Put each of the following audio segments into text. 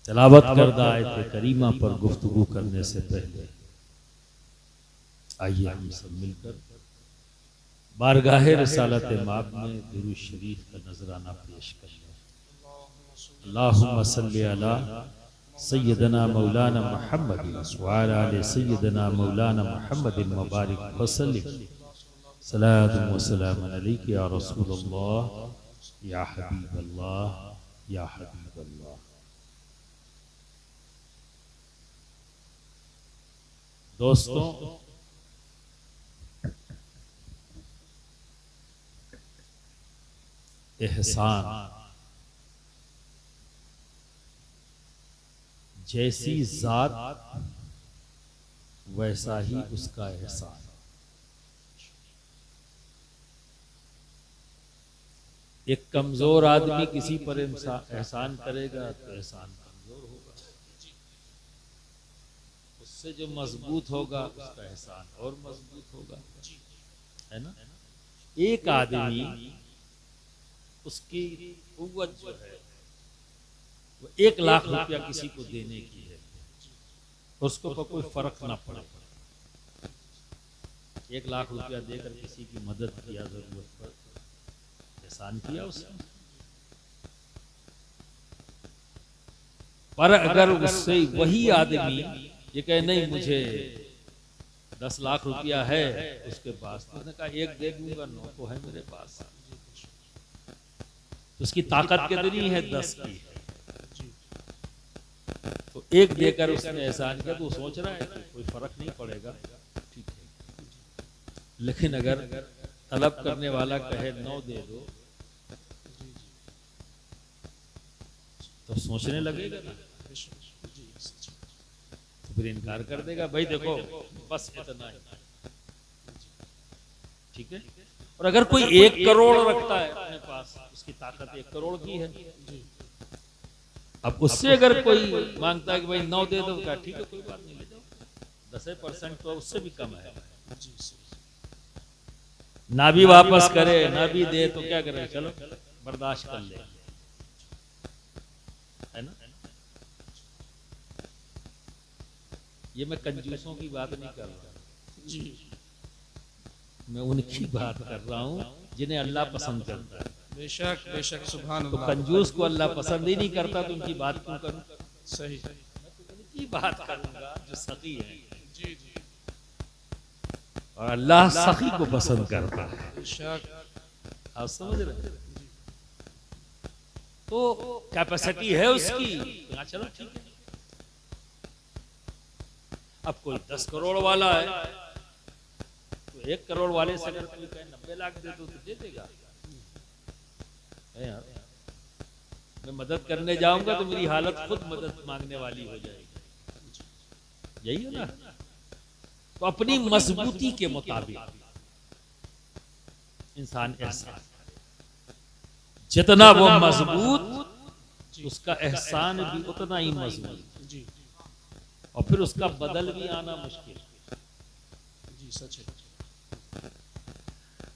तिलावत करदा आयत करीमा पर गुफ्तगू करने से पहले आइए हम सब मिलकर बारगाह रिसालत माब में दुरूद शरीफ का नजराना पेश कर लें। अल्लाहुम्मा सल्ली अला सय्यदना मौलाना मुहम्मद व अला आलि सय्यदना मौलाना मुहम्मद मुबारक वसल्लिम सलातु व सलाम अलैका या रसूलल्लाह या हबीबल्लाह या हबीबल्लाह। दोस्तों, एहसान जैसी जात वैसा ही उसका एहसान। एक कमजोर आदमी किसी पर एहसान करेगा तो एहसान कमजोर होगा, उससे जो मजबूत होगा उसका एहसान और मजबूत होगा, है ना। एक आदमी उसकी कुव्वत जो है वो 1 लाख रुपया किसी को देने की है, उसको पर कोई फर्क ना पड़े, 1 लाख रुपया देकर किसी की मदद किया, जरूरत पर एहसान किया उसने। पर अगर उससे वही आदमी ये कहे नहीं मुझे 10 लाख रुपया है उसके पास, तो उसने कहा 1 दे दूंगा, 9 तो है मेरे पास, उसकी ताकत कितनी है 10 की है, तो 1 देकर उसने एहसान किया, तो सोच रहा है कि कोई फर्क नहीं पड़ेगा, ठीक है। लेकिन अगर तलब करने वाला कहे 9 दे दो तो सोचने लगेगा ना, तो फिर इनकार कर देगा, भाई देखो बस इतना ही, ठीक है। और अगर कोई 1 करोड़ रखता है अपने पास, उसकी ताकत 1 करोड़ की है, अब उससे अगर कोई मांगता है कि भाई 9 दे दो, क्या ठीक है कोई बात नहीं, ले जाओ, 10% तो उससे भी कम है, ना भी वापस करे ना भी दे तो क्या करे, चलो बर्दाश्त कर ले, है ना। ये मैं कंजूसों की बात नहीं कर रहा जी, मैं उनकी बात कर रहा हूँ जिन्हें अल्लाह पसंद करता है। बेशक बेशक, सुभान तो कंजूस को अल्लाह पसंद ही नहीं करता, तो उनकी बात क्यों करूं? सही, मैं तो उनकी बात करूंगा जो सखी है जी जी, और अल्लाह सखी को पसंद करता है, बेशक, आप समझ रहे हैं। तो कैपेसिटी है उसकी, चलो ठीक है। अब कोई 10 करोड़ वाला है, तो 1 करोड़ वाले से अगर कोई कहे 90 लाख दे दो तो दे देगा, है यार। मैं मदद करने जाऊंगा तो मेरी हालत खुद मदद मांगने वाली हो जाएगी, यही है ना। तो अपनी मजबूती के मुताबिक इंसान एहसान, जितना वो मजबूत उसका एहसान भी उतना ही मजबूत जी, और फिर उसका बदल भी आना मुश्किल जी, सच है।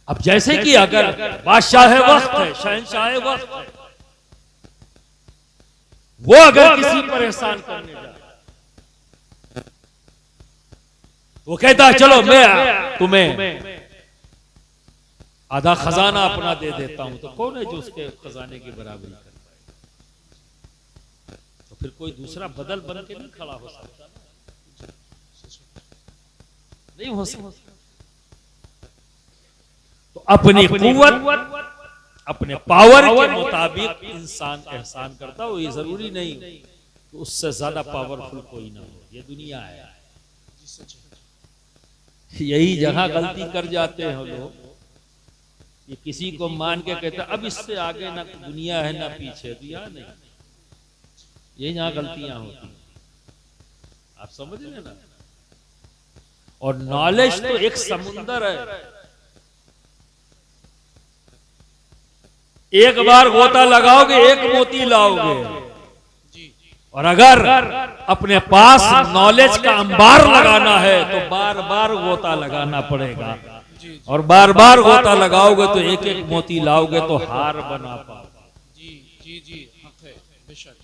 अब जैसे कि अगर बादशाह वक्त है, शहंशाह वक्त है, वो अगर किसी पर एहसान करने जाए, वो कहता है चलो मैं तुम्हें आधा खजाना अपना दे देता हूं, तो कौन है जो उसके खजाने की बराबरी कर पाए? तो फिर कोई दूसरा बदल बन के नहीं खड़ा हो सकता, नहीं हो सकता। तो अपनी कुव्वत अपने पावर के मुताबिक इंसान एहसान करता हो, ये जरूरी नहीं कि उससे ज्यादा पावरफुल कोई ना हो, ये दुनिया है। यही जहां गलती कर जाते हैं लोग, ये किसी को मान के कहते अब इससे आगे ना दुनिया है ना पीछे, दिया नहीं, ये जहां गलतियां होती, आप समझ रहे ना। और नॉलेज तो एक समुंदर है, एक बार गोता लगाओगे 1 मोती लाओगे, और अगर अपने पास नॉलेज का अंबार लगाना है तो बार बार गोता लगाना पड़ेगा, और बार बार गोता लगाओगे तो 1-1 मोती लाओगे तो हार बना पाओगे। जी जी जी, हक है, बेशक।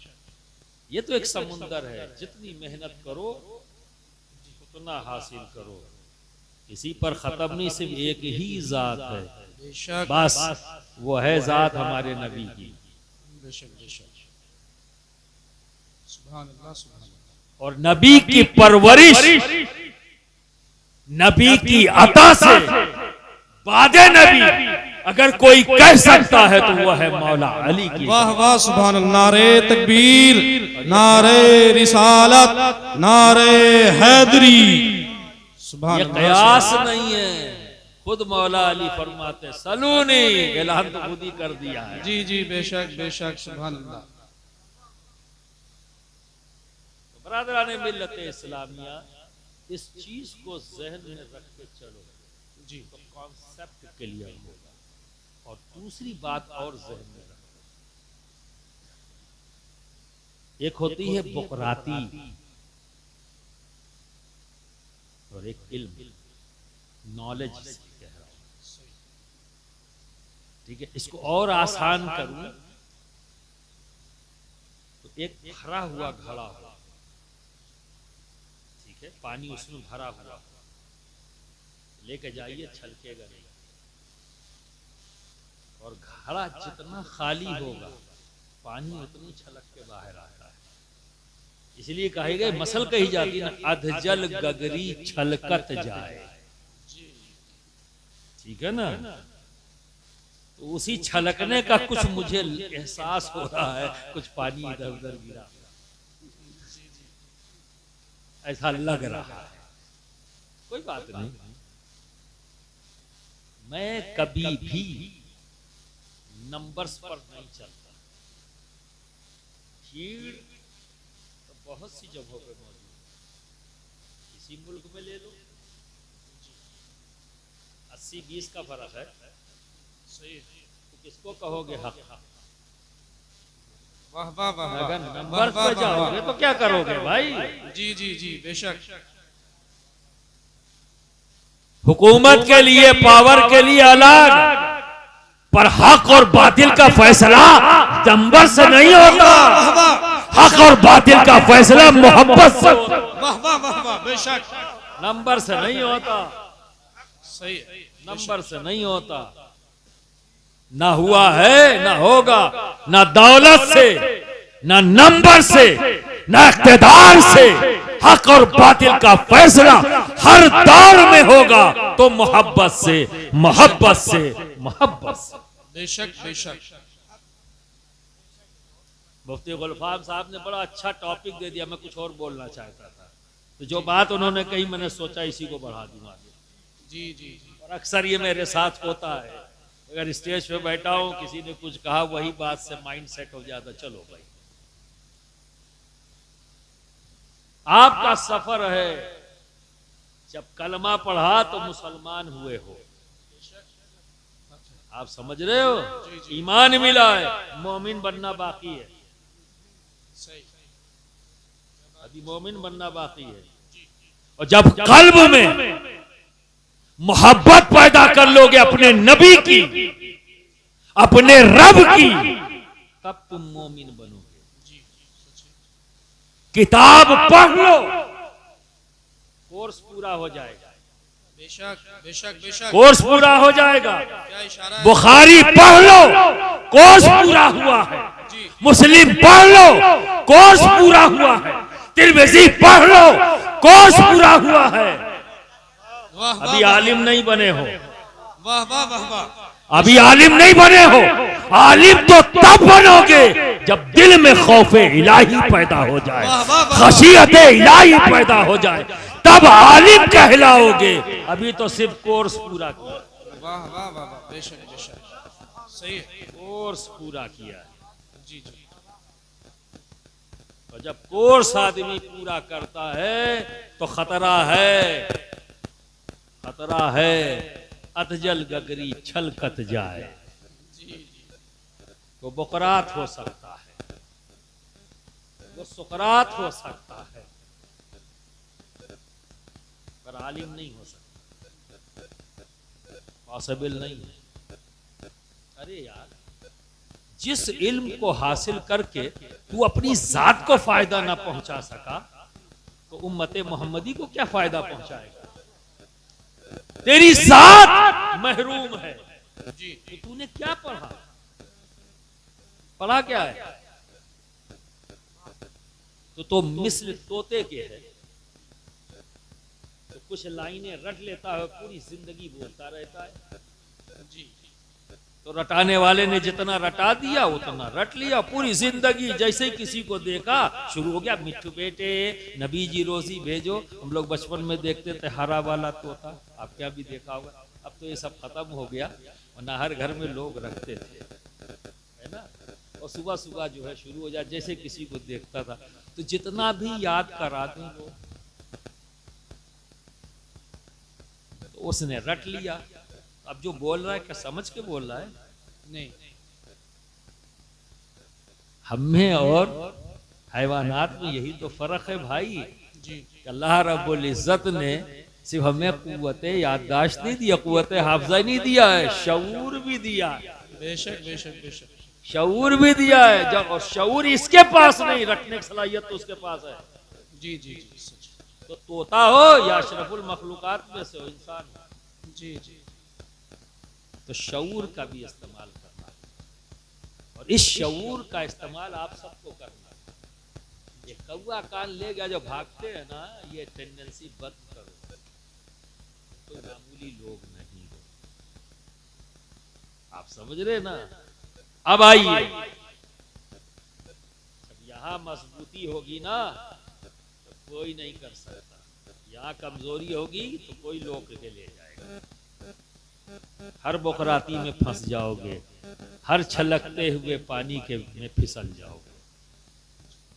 ये तो एक समुंदर है, जितनी मेहनत करो उतना हासिल करो। किसी पर खत्म नहीं, सिर्फ एक ही जात है, बेशक बस वो है जात हमारे नबी की। बेशक बेशक। सुभान अल्लाह सुभान अल्लाह। और नबी की परवरिश, नबी की अता से बादे नबी अगर कोई कह सकता है तो वह है मौला अली की। वाह वाह सुभान अल्लाह। नारे तकबीर, नारे रिसालत, नारे हैदरी। सुभान ये अल्लाह। कयास नहीं है, खुद मौला अली फरमाते सलूनी, ऐलान तो खुद ही कर दिया है। जी जी बेशक बेशक। सुभान अल्लाह। बरादराने मिल्लत इस्लामिया, इस चीज को जहन में रख के चलो जी तो कॉन्सेप्ट क्लियर होगा। और दूसरी बात और जहन में रखो, एक होती है बुकराती और एक इल्म, नॉलेज कह रहा हूं। ठीक है, इसको और आसान करूं तो एक भरा हुआ घड़ा हो, ठीक है, पानी उसमें भरा हुआ, लेके जाइए, छलकेगा नहीं। और घड़ा जितना खाली होगा पानी उतनी छलक के बाहर आता है। इसलिए कही गई, मसल कही जाती है ना, अधजल गगरी छलकत जाए। ठीक है ना, तो उसी छलकने का कुछ मुझे एहसास हो रहा है, कुछ पानी इधर उधर गिरा, ऐसा लग रहा है। कोई बात नहीं, मैं कभी भी नंबर्स पर नहीं चलता। भीड़ तो बहुत सी जगहों पे मौजूद है, किसी मुल्क में ले लो, 80-20 का फर्क है, सही। तो किसको कहोगे हक? वाह वाह वाह। अगर नंबर पर जाओगे तो क्या करोगे भाई? जी जी जी बेशक। हुकूमत के लिए, पावर के लिए अलग, पर हक और बातिल का फैसला नंबर से नहीं होता। हक और बातिल का फैसला मोहब्बत से होता। वाह वाह वाह वाह बेशक। नंबर से नहीं होता, सही। नंबर से नहीं होता। ना हुआ है, ना होगा, ना दौलत से, ना नंबर से, ना इख्तिदार से। हक और बातिल का फैसला हर दौर में होगा तो मोहब्बत से, मोहब्बत से, मोहब्बत से। बेशक बेशक। मुफ्ती गुलफाम साहब ने बड़ा अच्छा टॉपिक दे दिया, मैं कुछ और बोलना चाहता था, तो जो बात उन्होंने कही मैंने सोचा इसी को बढ़ा दूंगा। जी जी जी। और अक्सर ये मेरे साथ होता है, अगर स्टेज पे बैठा हूं, किसी ने कुछ कहा, वही बात से माइंड सेट हो जाता, चलो भाई आपका सफर है, जब कलमा पढ़ा तो मुसलमान हुए हो, आप समझ रहे हो, ईमान मिला है, मोमिन बनना बाकी है, सही। अभी मोमिन बनना बाकी है। और जब कल्ब में मोहब्बत पैदा कर लोगे अपने नबी की, अपने रब की, तब तुम मोमिन बनोगे। किताब पढ़ लो, कोर्स पूरा हो जाएगा। बेशक बेशक बेशक। कोर्स पूरा हो जाएगा। क्या इशारा है? बुखारी पढ़ लो, कोर्स पूरा हुआ है। जी। मुस्लिम पढ़ लो, कोर्स पूरा हुआ है। तिरमिज़ी पढ़ लो, कोर्स पूरा हुआ है। वाह वाह। अभी आलिम नहीं बने हो, वाह वाह वाह वाह। अभी आलिम नहीं बने हो। आलिम तो तब बनोगे जब दिल में खौफे इलाही पैदा हो जाए, खशियत इलाही पैदा हो जाए, तब आलिम कहलाओगे। अभी तो सिर्फ कोर्स पूरा किया। वाह वाह वाह वाह। बेशक बेशक। सही है। कोर्स पूरा किया है। जी जी। तो जब कोर्स आदमी पूरा करता है तो खतरा है, खतरा है, अतजल गगरी छलकत जाए। वो बुकरात हो सकता है, वो सुकरात हो सकता है, पर आलिम नहीं हो सकता, पॉसिबल नहीं है। अरे यार, जिस इल्म को हासिल करके तू अपनी जात को फायदा ना पहुंचा सका तो उम्मत मोहम्मदी को क्या फायदा पहुंचाएगा? तेरी जात महरूम है। जी तो तूने क्या पढ़ा? पढ़ा क्या है? तो मिस्र तोते के है, तो कुछ लाइनें रट लेता है, पूरी जिंदगी बोलता रहता है। जी तो रटाने वाले ने जितना रटा दिया उतना रट लिया, पूरी जिंदगी जैसे किसी को देखा शुरू हो गया, मिट्ठू बेटे नबी जी रोजी भेजो। हम लोग बचपन में देखते थे हरा वाला तोता, आप क्या भी देखा होगा। अब तो ये सब खत्म हो गया, वरना हर घर में लोग रखते थे, है ना। और सुबह सुबह जो है शुरू हो जाए, जैसे किसी को देखता था। तो जितना भी याद करा दें वो, तो उसने रट लिया। अब जो बोल रहा है क्या समझ के बोल रहा है? नहीं। हमें और हैवानात में यही तो फर्क है भाई। जी अल्लाह रब्बुल इज्जत ने सिर्फ हमें कुव्वत याददाश्त नहीं दिया, कुव्वत हाफजा नहीं दिया है, शऊर भी दिया है। बेशक बेशक बेशक। शऊर भी दिया है। जब और शऊर इसके पास नहीं, रखने की सलाहियत तो उसके पास है। जी जी जी सच। तो तोता हो या अशरफुल मखलूकात में से हो इंसान, जी जी तो शऊर का भी इस्तेमाल करना है। और इस शऊर का इस्तेमाल आप सबको करना है। ये कौवा कान ले गया जो भागते हैं ना, ये टेंडेंसी बंद करो। तो मामूली लोग नहीं हो, आप समझ रहे ना। अब आइए, जब यहां मजबूती होगी ना तो कोई नहीं कर सकता, यहां कमजोरी होगी तो कोई लोग के ले जाएगा। हर बोखराती में फंस जाओगे, हर छलकते हुए पानी के में फिसल जाओगे।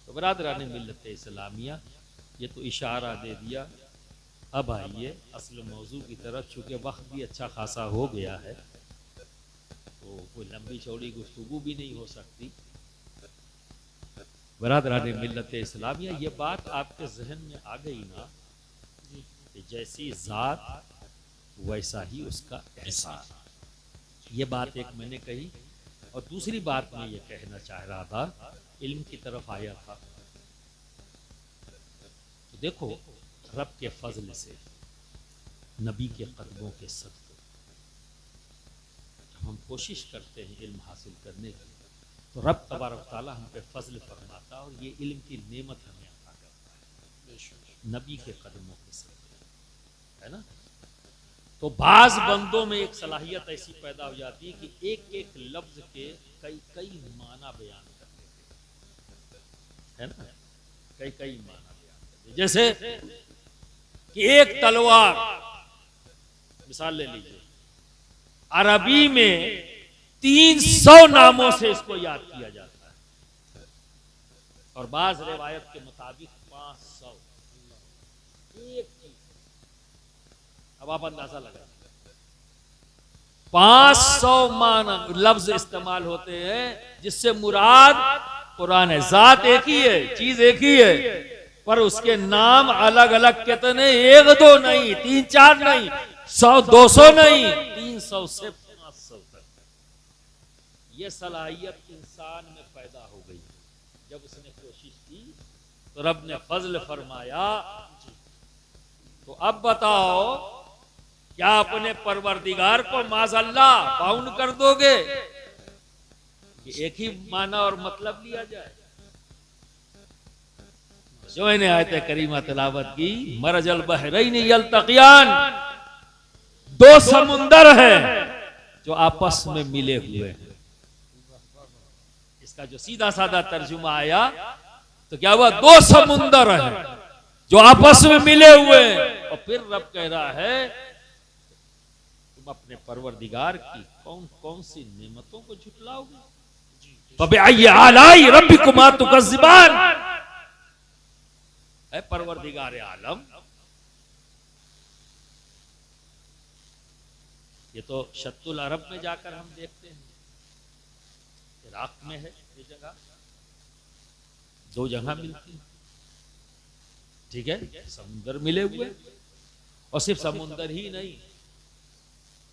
तो बरादरान मिल्लत इस्लामिया, ये तो इशारा दे दिया। अब आइए असल मौजू की तरफ, चूंकि वक्त भी अच्छा खासा हो गया है तो कोई लंबी चौड़ी गुफ्तगू भी नहीं हो सकती। बरादरान मिल्लत इस्लामिया, ये बात आपके जहन में आ गई ना कि जैसी जात वैसा ही उसका एहसास। ये बात एक मैंने कही। और दूसरी बात मैं ये कहना चाह रहा था, इल्म की तरफ आया था। तो देखो, रब के फजल से, नबी के कदमों के सदक़े जब हम कोशिश करते हैं इल्म हासिल करने की, तो रब तबारक ताला हम पे फजल फरमाता और ये इल्म की नेमत हमें अता करता है, नबी के कदमों के सदक़े, है ना। तो बाज बंदों में एक सलाहियत ऐसी पैदा हो जाती है कि एक एक लफ्ज के कई कई माना बयान कर देते, है ना, कई कई माना बयान कर देते। जैसे कि एक तलवार, मिसाल ले लीजिए, अरबी में 300 नामों से इसको याद किया जाता है और बाज रिवायत के मुताबिक 500। एक चीज, अब आप अंदाजा लगाइए, 500 माना लफ्ज इस्तेमाल होते हैं, जिससे मुराद कुरान है। जात एक ही है, चीज एक ही है, पर उसके नाम अलग अलग कितने, एक दो नहीं, 3-4 नहीं, 100-200 नहीं, 300 से 500 तक। यह सलाहियत इंसान में पैदा हो गई। जब उसने कोशिश की तो रब ने फजल फरमाया। तो अब बताओ, क्या अपने परवरदिगार को माज़अल्लाह बाउंड कर दोगे कि एक ही माना और मतलब लिया जाए? जो इन्हें आयत करीमा तिलावत की, मरजल बहरैन यल्तक़ियान, 2 समुंदर है जो आपस में मिले हुए हैं। इसका जो सीधा साधा तर्जुमा आया तो क्या हुआ, 2 समुंदर है जो आपस में मिले हुए हैं। और फिर रब कह रहा है, तुम अपने परवरदिगार की कौन कौन सी नेमतों को झुटलाओगे? फबिअय्यि आलाई रब्बिकुमा तुकज़्ज़िबान। ऐ परवरदिगार आलम, ये तो शत्तुल अरब में जाकर हम देखते हैं, इराक में है ये जगह, 2 जगह मिलती है, ठीक है, समुंदर मिले हुए। और सिर्फ समुंदर ही नहीं,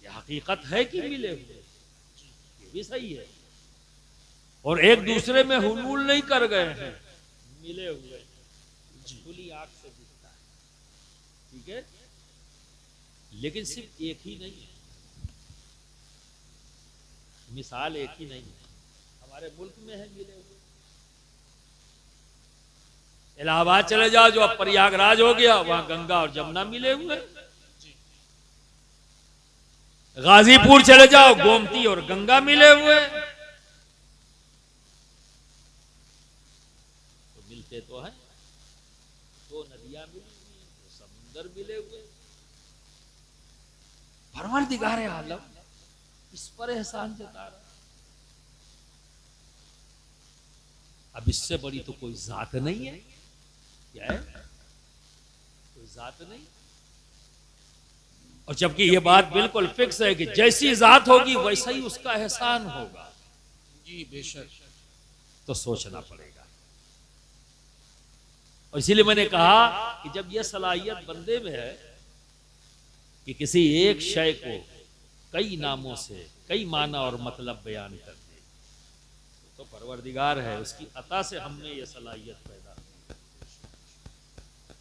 ये हकीकत है कि मिले हुए, ये भी सही है। और एक दूसरे में हुलूल नहीं कर गए हैं, मिले हुए खुली आंख से दिखता है, ठीक है। लेकिन सिर्फ एक ही नहीं है, मिसाल एक ही नहीं है, हमारे मुल्क में है मिले हुए। इलाहाबाद चले जाओ, जो अब प्रयागराज हो गया, वहां गंगा और जमुना मिले हुए। गाजीपुर चले जाओ, गोमती और गंगा मिले हुए। तो मिलते तो हैं, दो नदियां मिली हुई, दो समुंदर मिले हुए। परवरदिगार आलम इस पर एहसान जता रहा। अब इससे बड़ी तो कोई जात नहीं है, क्या है, कोई जात नहीं। और जबकि ये बात बिल्कुल फिक्स है कि जैसी जात होगी वैसा ही उसका एहसान होगा। जी बेशक। तो सोचना पड़ेगा। और इसीलिए मैंने कहा कि जब यह सलाहियत बंदे में है कि किसी एक शय को कई नामों से कई माना और मतलब बयान कर दे, तो परवरदिगार है, उसकी अता से हमने ये सलाहियत पैदा की।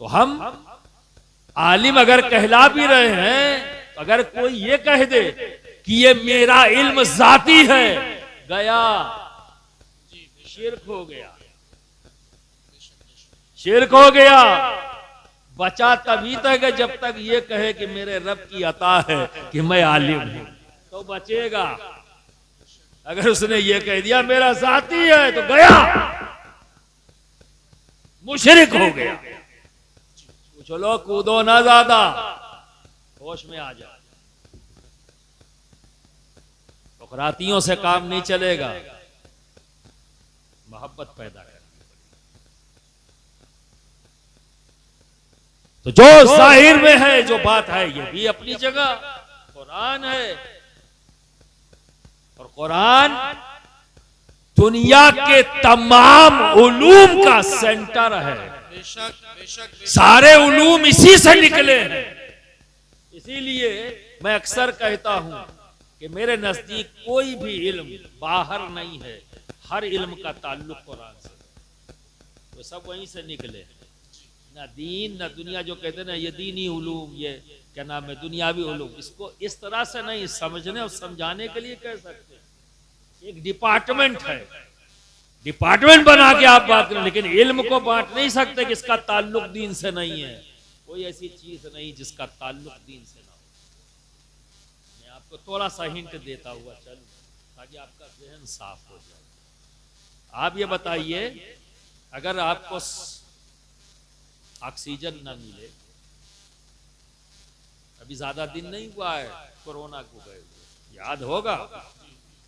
तो हम आलिम अगर कहला भी रहे हैं, तो अगर कोई ये कह दे कि ये मेरा इल्म जाती है, गया, शिर्क हो गया, शिर्क हो गया। बचा तभी तक है जब तक ये कहे कि मेरे रब की अता है कि मैं आलिम हूं, तो बचेगा। अगर उसने ये कह दिया मेरा जाती है, तो गया, मुशरिक हो गया। चलो कूदो ना ज्यादा, होश में आ जाओ। बकरातियों से काम नहीं चलेगा, मोहब्बत पैदा करनी पड़ेगी। तो जो जाहिर में है, जो बात है, ये भी अपनी जगह कुरान है। और कुरान दुनिया के तमाम उलूम का सेंटर है। बेशक बेशक। सारे उलूम इसी से निकले हैं। इसीलिए मैं अक्सर कहता हूं कि मेरे नजदीक कोई भी इल्म बाहर नहीं है, हर इल्म का ताल्लुक कुरान से, वो सब वहीं से निकले। ना दीन ना दुनिया, जो कहते हैं ना ये दीनी उलूम, ये क्या नाम है, दुनियावी उलूम, इसको इस तरह से नहीं समझने और समझाने के लिए कह सकते। एक डिपार्टमेंट है, डिपार्टमेंट बना के आप बात करें, लेकिन इल्म को बांट नहीं सकते कि इसका ताल्लुक दीन से नहीं है। कोई ऐसी चीज नहीं जिसका ताल्लुक दीन से ना हो। मैं आपको थोड़ा सा हिंट देता हुआ चलूं ताकि आपका ज़हन साफ हो जाए। आप ये बताइए, अगर आपको ऑक्सीजन न मिले, अभी ज्यादा दिन नहीं हुआ है कोरोना को गए, याद होगा,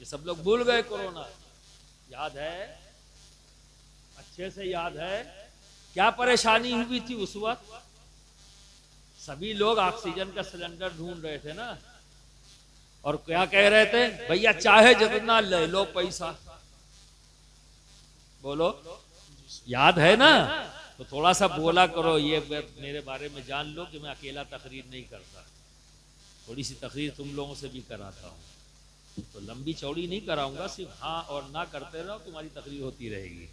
ये सब लोग भूल गए कोरोना, याद है, अच्छे से याद है। क्या परेशानी हुई थी उस वक्त? सभी लोग ऑक्सीजन का सिलेंडर ढूंढ रहे थे ना, और क्या कह रहे थे, भैया चाहे जितना ले लो पैसा, बोलो, याद है ना? तो थोड़ा सा बोला करो, ये मेरे बारे में जान लो कि मैं अकेला तकरीर नहीं करता, थोड़ी सी तकरीर तुम लोगों से भी कराता हूँ। तो लंबी चौड़ी नहीं कराऊंगा, सिर्फ हाँ और ना करते रहो, तुम्हारी तकरीर होती रहेगी,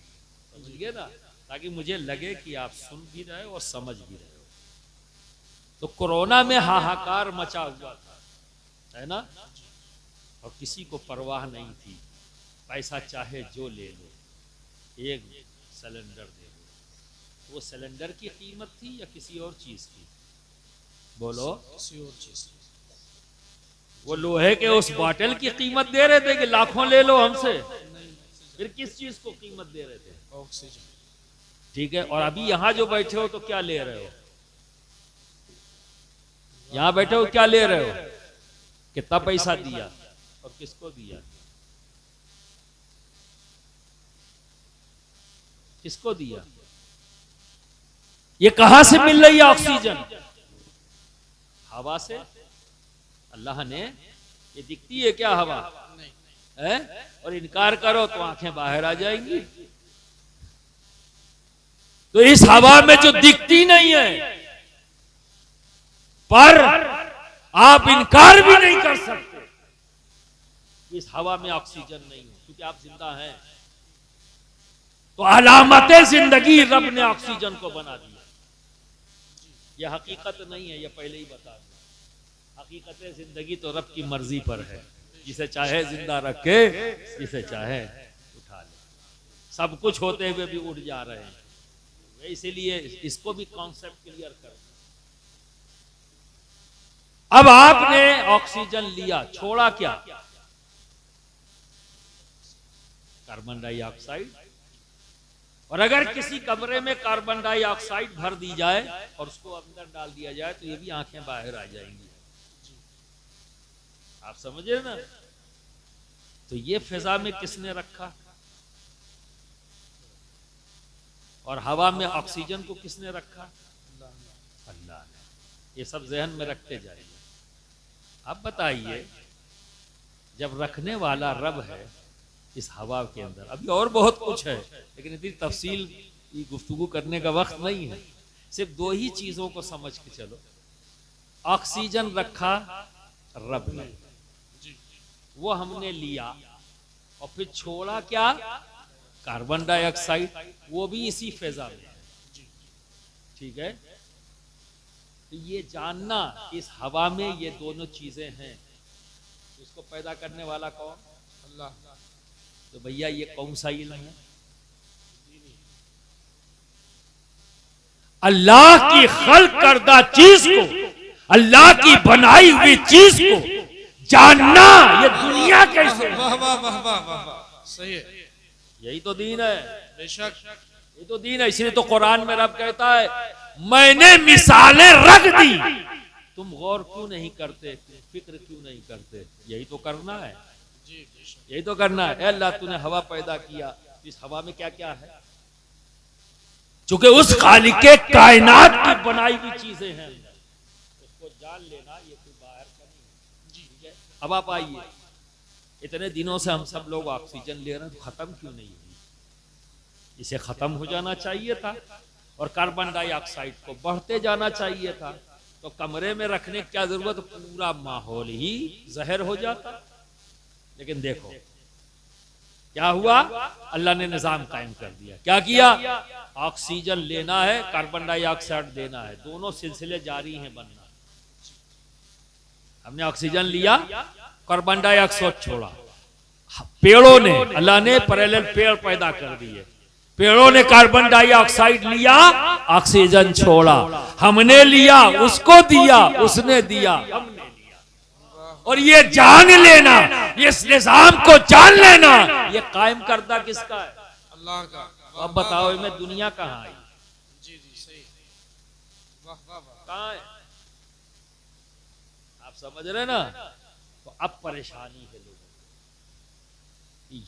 समझिए ना, ताकि मुझे लगे कि आप सुन भी रहे हो और समझ भी रहे हो। तो कोरोना में हाहाकार मचा हुआ था, है ना, और किसी को परवाह नहीं थी, पैसा चाहे जो ले लो, एक सिलेंडर दे दो। वो सिलेंडर की कीमत थी या किसी और चीज की? बोलो, किसी और चीज। वो लोहे के उस बॉटल की कीमत दे रहे थे कि लाखों ले लो हमसे? फिर किस चीज को कीमत दे रहे थे? ऑक्सीजन। ठीक है, और अभी यहां जो बैठे हो तो क्या ले रहे हो? यहां बैठे हो क्या ले रहे हो? कितना पैसा दिया और किसको दिया? किसको दिया? ये कहां से मिल रही है ऑक्सीजन? हवा से। अल्लाह ने, ये दिखती है क्या हवा? नहीं है? और इनकार करो तो आंखें बाहर आ जाएंगी। तो इस हवा में जो दिखती नहीं है, पर आप इनकार भी नहीं कर सकते, इस हवा में ऑक्सीजन नहीं है, क्योंकि आप जिंदा हैं, तो अलामत जिंदगी रब ने ऑक्सीजन को बना दिया। यह हकीकत नहीं है, यह पहले ही बता दिया। हकीकत जिंदगी तो रब की मर्जी पर है, जिसे चाहे जिंदा रखे, जिसे चाहे उठा ले। सब कुछ होते हुए भी उठ जा रहे हैं, इसीलिए इसको भी कॉन्सेप्ट क्लियर कर। अब आपने ऑक्सीजन लिया, छोड़ा क्या? Carbon dioxide. और अगर किसी कमरे में कार्बन डाइऑक्साइड भर दी जाए और उसको अंदर डाल दिया जाए तो ये भी आंखें बाहर आ जाएंगी। आप समझे ना? तो ये फिजा में किसने रखा? और हवा में ऑक्सीजन को किसने रखा? अल्लाह ने। ये सब जहन में रखते जाइए। अब बताइए, जब रखने वाला रब है इस हवा के अंदर, अभी और बहुत कुछ है लेकिन इतनी तफसील की गुफ्तगू करने का वक्त नहीं है, सिर्फ दो ही चीजों को समझ के चलो। ऑक्सीजन रखा रब ने, वो हमने लिया, और फिर छोड़ा क्या? कार्बन डाइऑक्साइड, वो भी इसी फिजा में। ठीक है, तो ये जानना इस हवा में ये दोनों चीजें हैं। इसको पैदा करने वाला कौन? अल्लाह। तो भैया ये कौन सा इल्म है? अल्लाह की खल्क करदा चीज को, अल्लाह की बनाई हुई चीज को जानना, ये दुनिया कैसे? वाह वाह वाह वाह वाह, सही है। यही तो दीन है। बेशक ये तो दीन है। इसलिए तो कुरान में रब कहता है, मैंने मिसालें रख दी, तुम गौर क्यों नहीं करते, फिक्र क्यों नहीं करते? यही तो करना है, यही तो करना है। अल्लाह तूने हवा पैदा किया, इस हवा में क्या क्या है? चूंकि उस खालिके कायनात की बनाई हुई चीजें हैं, उसको जान लेना, ये कोई बाहर का नहीं। ठीक है, अब आप आइए, इतने दिनों से हम सब लोग ऑक्सीजन ले रहे हैं, तो खत्म क्यों नहीं हुई? इसे खत्म हो जाना चाहिए था, और कार्बन डाइऑक्साइड को बढ़ते जाना चाहिए था। तो कमरे में रखने की क्या जरूरत, पूरा माहौल ही जहर हो जाता। लेकिन देखो क्या हुआ, अल्लाह ने निजाम कायम कर दिया। क्या किया? ऑक्सीजन लेना है, कार्बन डाइऑक्साइड देना है, दोनों सिलसिले जारी हैं बनना। हमने ऑक्सीजन लिया, कार्बन डाइऑक्साइड छोड़ा। पेड़ों ने, अल्लाह ने पैरेलल पेड़ पैदा कर दिए, पेड़ों ने कार्बन डाइऑक्साइड लिया, ऑक्सीजन छोड़ा। हमने लिया, उसको दिया, उसने दिया, हमने लिया। और ये जान लेना, इस निजाम को जान लेना, ये कायम करदा किसका है? अल्लाह का। अब बताओ, इनमें दुनिया कहाँ आई? जी जी सही। वाह वाह वाह, कहाँ है? आप समझ रहे ना? तो अब परेशानी है लोगों को,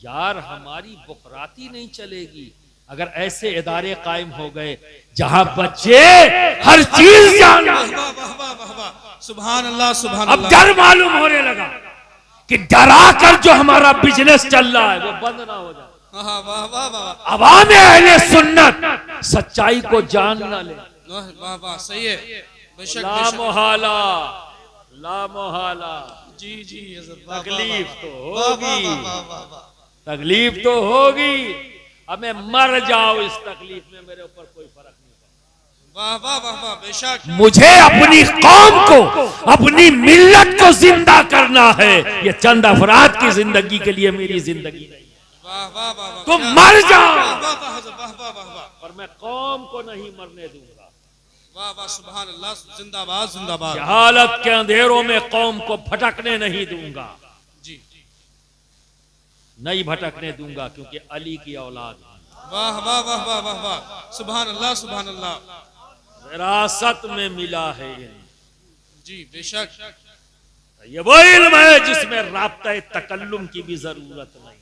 यार हमारी बुकराती नहीं चलेगी अगर ऐसे इदारे कायम हो गए जहां बच्चे हर चीज जान। सुभान अल्लाह सुभान अब अल्लाह। डर मालूम होने लगा कि डरा कर जो हमारा बिजनेस चल रहा है वो बंद ना हो जाए। वाह वाह वाह वाह, अवाम अहले सुन्नत सच्चाई को जान ना ले। वाह वाह, सही है। बेशक ला बेशक। मोहाला, ला मोहाला। जी जी, तकलीफ तो वाह होगी, वाह वाह वाह वाह। तकलीफ तो होगी। अब मैं मर जाओ इस तकलीफ में, मेरे ऊपर कोई फर्क नहीं पड़ता। वाह वाह वाह वाह, बेशक। मुझे अपनी कौम को, अपनी मिल्लत को जिंदा करना है। ये चंद अफराद की जिंदगी के लिए मेरी जिंदगी नहीं। वाह वाह वाह वाह, तुम मर जाओ, वाह वाह वाह वाह वाह वाह, पर मैं कौम को नहीं मरने दूंगा। वाह वाह, सुभान अल्लाह, जिंदाबाद जिंदाबाद। जहालत के अंधेरों में कौम को भटकने नहीं दूंगा, जी, नहीं भटकने दूंगा, क्योंकि अली की औलाद हूं। वाह वाह वाह वाह वाह वाह, सुभान अल्लाह सुभान अल्लाह। विरासत में मिला है इल्म। जी बेशक। ये वो इल्म है जिसमें राब्ता तकल्लुम की भी जरूरत नहीं,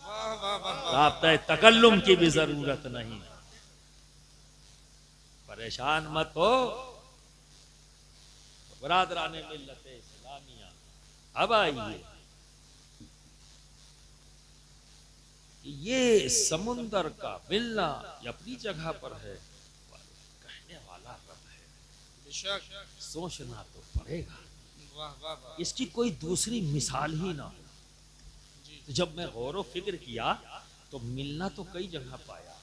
वाह वाह वाह, राब्ता तकल्लुम की भी जरूरत नहीं। परेशान मत हो बरादराने मिल्लत इस्लामिया। अब आइए, ये समुंदर का मिलना ये अपनी जगह पर है, कहने वाला रब है, बेशक। सोचना तो पड़ेगा। वाह वाह वाह, इसकी कोई दूसरी मिसाल ही ना हो। तो जब मैं गौर व फिक्र किया तो मिलना तो कई जगह पाया,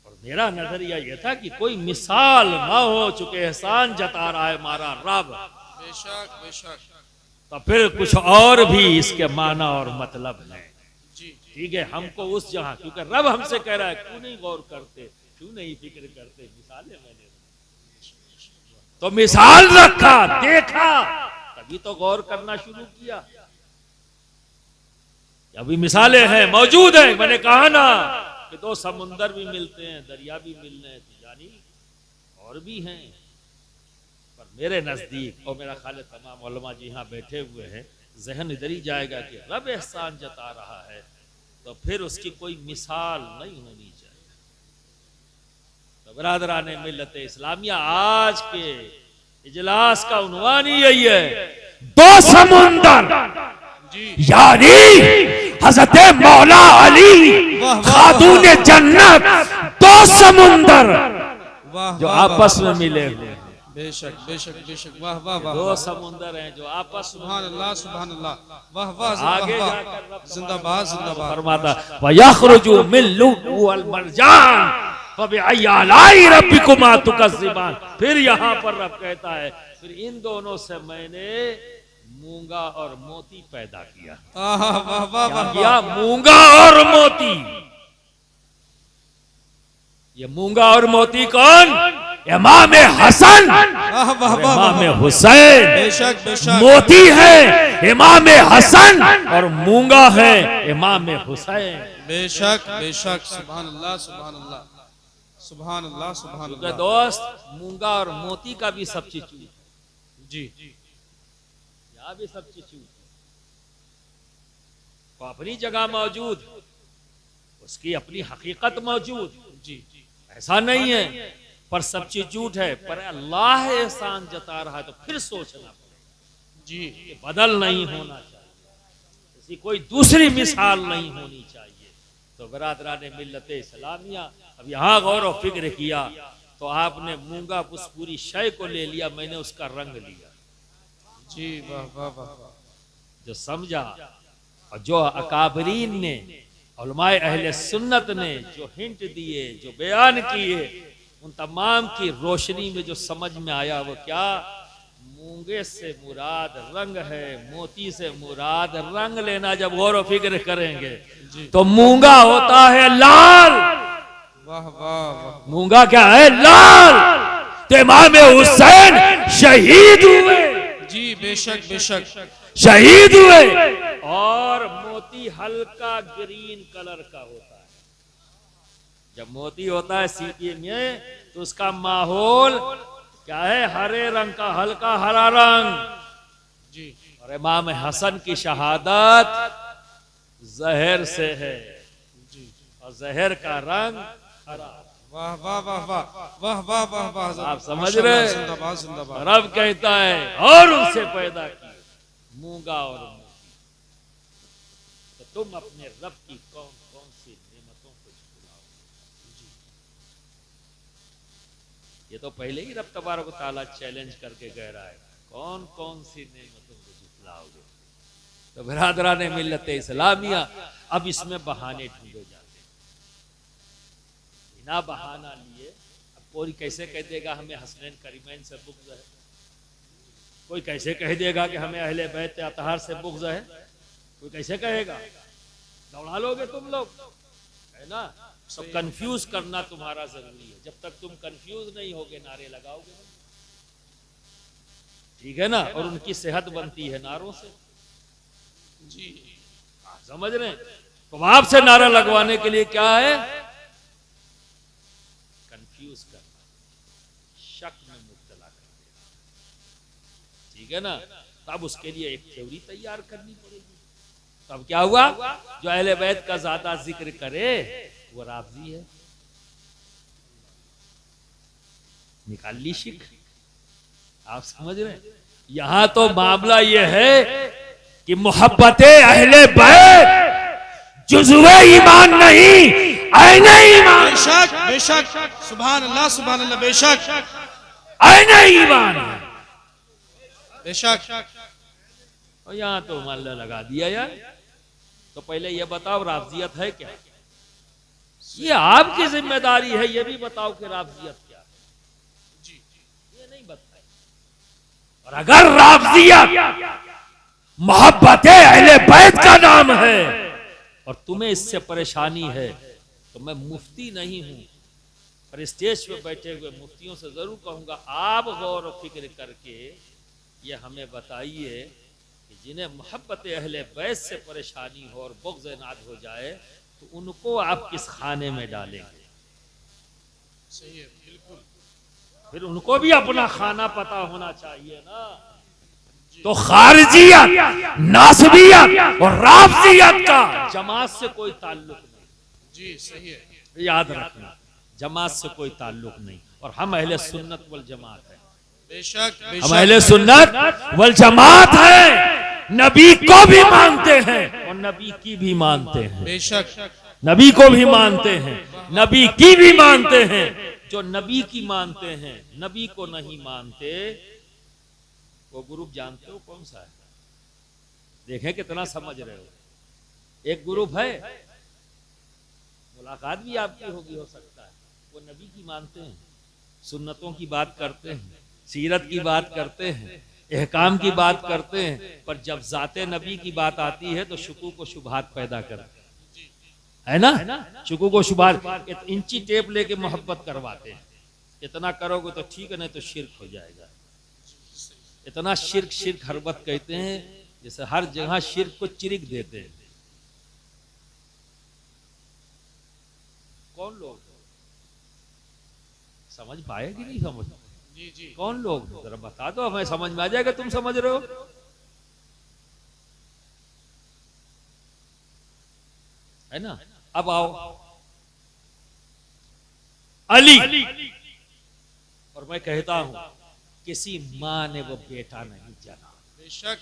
और मेरा नजरिया यह था कि कोई मिसाल ना हो चुके एहसान जता रहा है हमारा रब। बेशक बेशक। तो फिर कुछ और भी इसके माना और मतलब है। जी ठीक है, हमको उस जहां, क्योंकि रब हमसे कह रहा है क्यों नहीं गौर करते, क्यों नहीं फिक्र करते, मिसालें मैंने तो मिसाल रखा, देखा, तभी तो गौर करना शुरू किया। अभी मिसालें हैं, मौजूद है। मैंने कहा ना कि दो समुंदर भी मिलते हैं, दरिया भी मिल रहे हैं, तिजानी और भी हैं। पर मेरे नजदीक, और मेरा ख्याल है तमाम उलमा जी यहाँ बैठे हुए हैं, जहन इधर ही जाएगा कि रब एहसान जता रहा है तो फिर उसकी कोई मिसाल नहीं होनी चाहिए। तो बरादरान मिल्लत इस्लामिया, आज के इजलास का उन्वान ही यही है, दो समुंदर यानी हजरत मौला अली खातून जन्नत, दो समुंदर जो आपस में मिले हुए। बेशक बेशक बेशक। वाह वाह वाह। दो समुंदर हैं जो आपस में, सुभान अल्लाह सुभान अल्लाह। वाह वाह। आगे जाकर रब जिंदाबाद जिंदाबाद फरमाता वयखरुजु मिन लुलु वल मरजान फबिअय्यि आलाई रब्बिकुमा तुकज़्ज़िबान। फिर यहाँ पर रब कहता है फिर इन दोनों से मैंने मूंगा और मोती पैदा किया। वाह वाह वाह। किया मूंगा और मोती। ये मूंगा और मोती कौन? इमाम हसन, इमाम हुसैन। बेशक बेशक। मोती है इमाम हसन और मूंगा है इमाम हुसैन। बेशक बेशक। सुभान अल्लाह सुभान अल्लाह सुभान अल्लाह सुभान क्योंकि अल्लाह। दोस्त, मूंगा और मोती का भी सब्स्टिट्यूट, जी यहाँ भी सब्स्टिट्यूट तो अपनी जगह मौजूद, उसकी अपनी हकीकत मौजूद। जी ऐसा नहीं है, पर सब्स्टिट्यूट है। पर अल्लाह एहसान जता रहा है तो फिर सोचना पड़ेगा जी। ये बदल नहीं होना चाहिए, इसकी कोई दूसरी मिसाल नहीं होनी चाहिए। तो बरादरान मिल्लत इस्लामिया, अब यहाँ गौर और फिक्र किया तो आपने मूंगा उस पूरी शय को ले लिया, मैंने उसका रंग लिया। जी वाह वाह वाह। जो समझा और जो अकाबरीन ने, उलमाए अहले सुन्नत ने जो हिंट दिए, जो बयान किए, उन तमाम की रोशनी में जो समझ में आया वो क्या, मूंगे से मुराद रंग है, मोती से मुराद रंग लेना। जब गौर व फिक्र करेंगे तो मूंगा होता है लाल। वाह वाह। मूंगा क्या है? लाल। तो इमाम हुसैन शहीद हुए। जी बेशक बेशक। शहीद हुए। और मोती हल्का ग्रीन कलर का होता है। जब मोती होता है सीपी में तो उसका माहौल क्या है? हरे रंग का, हल्का हरा रंग। जी। और इमाम हसन की शहादत जहर से है जी। और जहर का रंग हरा। वाह वाह वाह वाह वाह वाह वाह वाह। आप समझ रहे? जिंदाबाद जिंदाबाद। रब कहता है और उनसे पैदा किया मूंगा और मोती। तो तुम अपने रब की कौन कौन सी नेमतों को झुलाओ? ये तो पहले ही रब तबारक व तआला चैलेंज करके कह रहा है, कौन कौन सी नेमतों को झुलाओगे? तो बिरादरान मिल्लत इस्लामिया, अब इसमें बहाने ढूंढे जाते हैं। बिना बहाना लिए अब कोई कैसे कह देगा हमें हसनैन करीमैन से बुग़्ज़ है, कोई कैसे कह देगा कि हमें अहले बैत अतहार से बुग़्ज़ है, कोई कैसे कहेगा? दौड़ा लोगे तुम लोग, है ना? सब कंफ्यूज करना तुम्हारा जरूरी है। जब तक तुम कंफ्यूज नहीं होगे नारे लगाओगे, ठीक है ना? और उनकी सेहत बनती है नारों से। जी समझ रहे हैं? तो आपसे नारा लगवाने के लिए क्या है? कंफ्यूज करना, शक में मुब्तला कर देना, ठीक है ना? तब उसके लिए एक थ्योरी तैयार करनी पड़ेगी। तब क्या हुआ? जो अहले बैत का ज्यादा जिक्र करे वो राज़ी है, निकाल ली शिक। आप समझ रहे हैं? यहां तो मामला ये है कि मोहब्बत अहले बैत जुज़वे ईमान नहीं, ऐने ईमान। बेशक बेशक। सुभान अल्लाह बेशक। ऐने ईमान है। बेशक। और यहाँ तो माल्ला लगा दिया यार, तो पहले ये बताओ राफजियत है क्या? ये आपकी जिम्मेदारी है, ये भी बताओ कि राफजियत क्या है। ये नहीं बताए। और अगर राफजियत मोहब्बत अहले बैत का नाम है और तुम्हें इससे परेशानी है तो मैं मुफ्ती नहीं हूं, पर स्टेज पे बैठे हुए मुफ्तियों से जरूर कहूंगा, आप गौर और फिक्र करके ये हमें बताइए कि जिन्हें मोहब्बत अहले बैत से परेशानी हो और बुग़्ज़ नाद हो जाए तो उनको आप किस खाने में डालेंगे? सही है, बिल्कुल। फिर उनको भी अपना खाना पता होना चाहिए ना। तो खारिजियत, नासबियत और राफजियत का जमात से कोई ताल्लुक नहीं। जी सही है, याद रखना, जमात से कोई ताल्लुक नहीं। और हम अहले सुन्नत वल जमात है। बेशक हम अहले सुन्नत वल जमात है। नबी को भी मानते हैं और नबी की भी मानते हैं। बेशक नबी को भी मानते हैं, नबी की भी मानते हैं। जो नबी की मानते हैं, नबी को नहीं मानते, वो ग्रुप जानते हो कौन सा है? देखें कितना समझ रहे हो। एक ग्रुप है, मुलाकात भी आपकी होगी हो सकता है, वो नबी की मानते हैं, सुन्नतों की बात करते हैं, सीरत की बात करते हैं, एहकाम की बात करते हैं, पर जब जाते नबी की बात आती है तो शुकूक व शुबहात पैदा करते हैं, है ना? शुकूक व शुबहात, इंची टेप लेके मोहब्बत करवाते हैं। इतना करोगे तो ठीक है, नहीं तो शिर्क हो जाएगा। इतना शिर्क हरबत कहते हैं, जैसे हर जगह शिर्क को चिरिक देते हैं। कौन लोग समझ पाए कि नहीं समझ? जी जी, कौन लोग जरा बता दो, हमें समझ में आ जाएगा तुम समझ रहे हो। है ना? अब आओ, अली, और मैं कहता हूं किसी माँ ने वो बेटा नहीं जना बेशक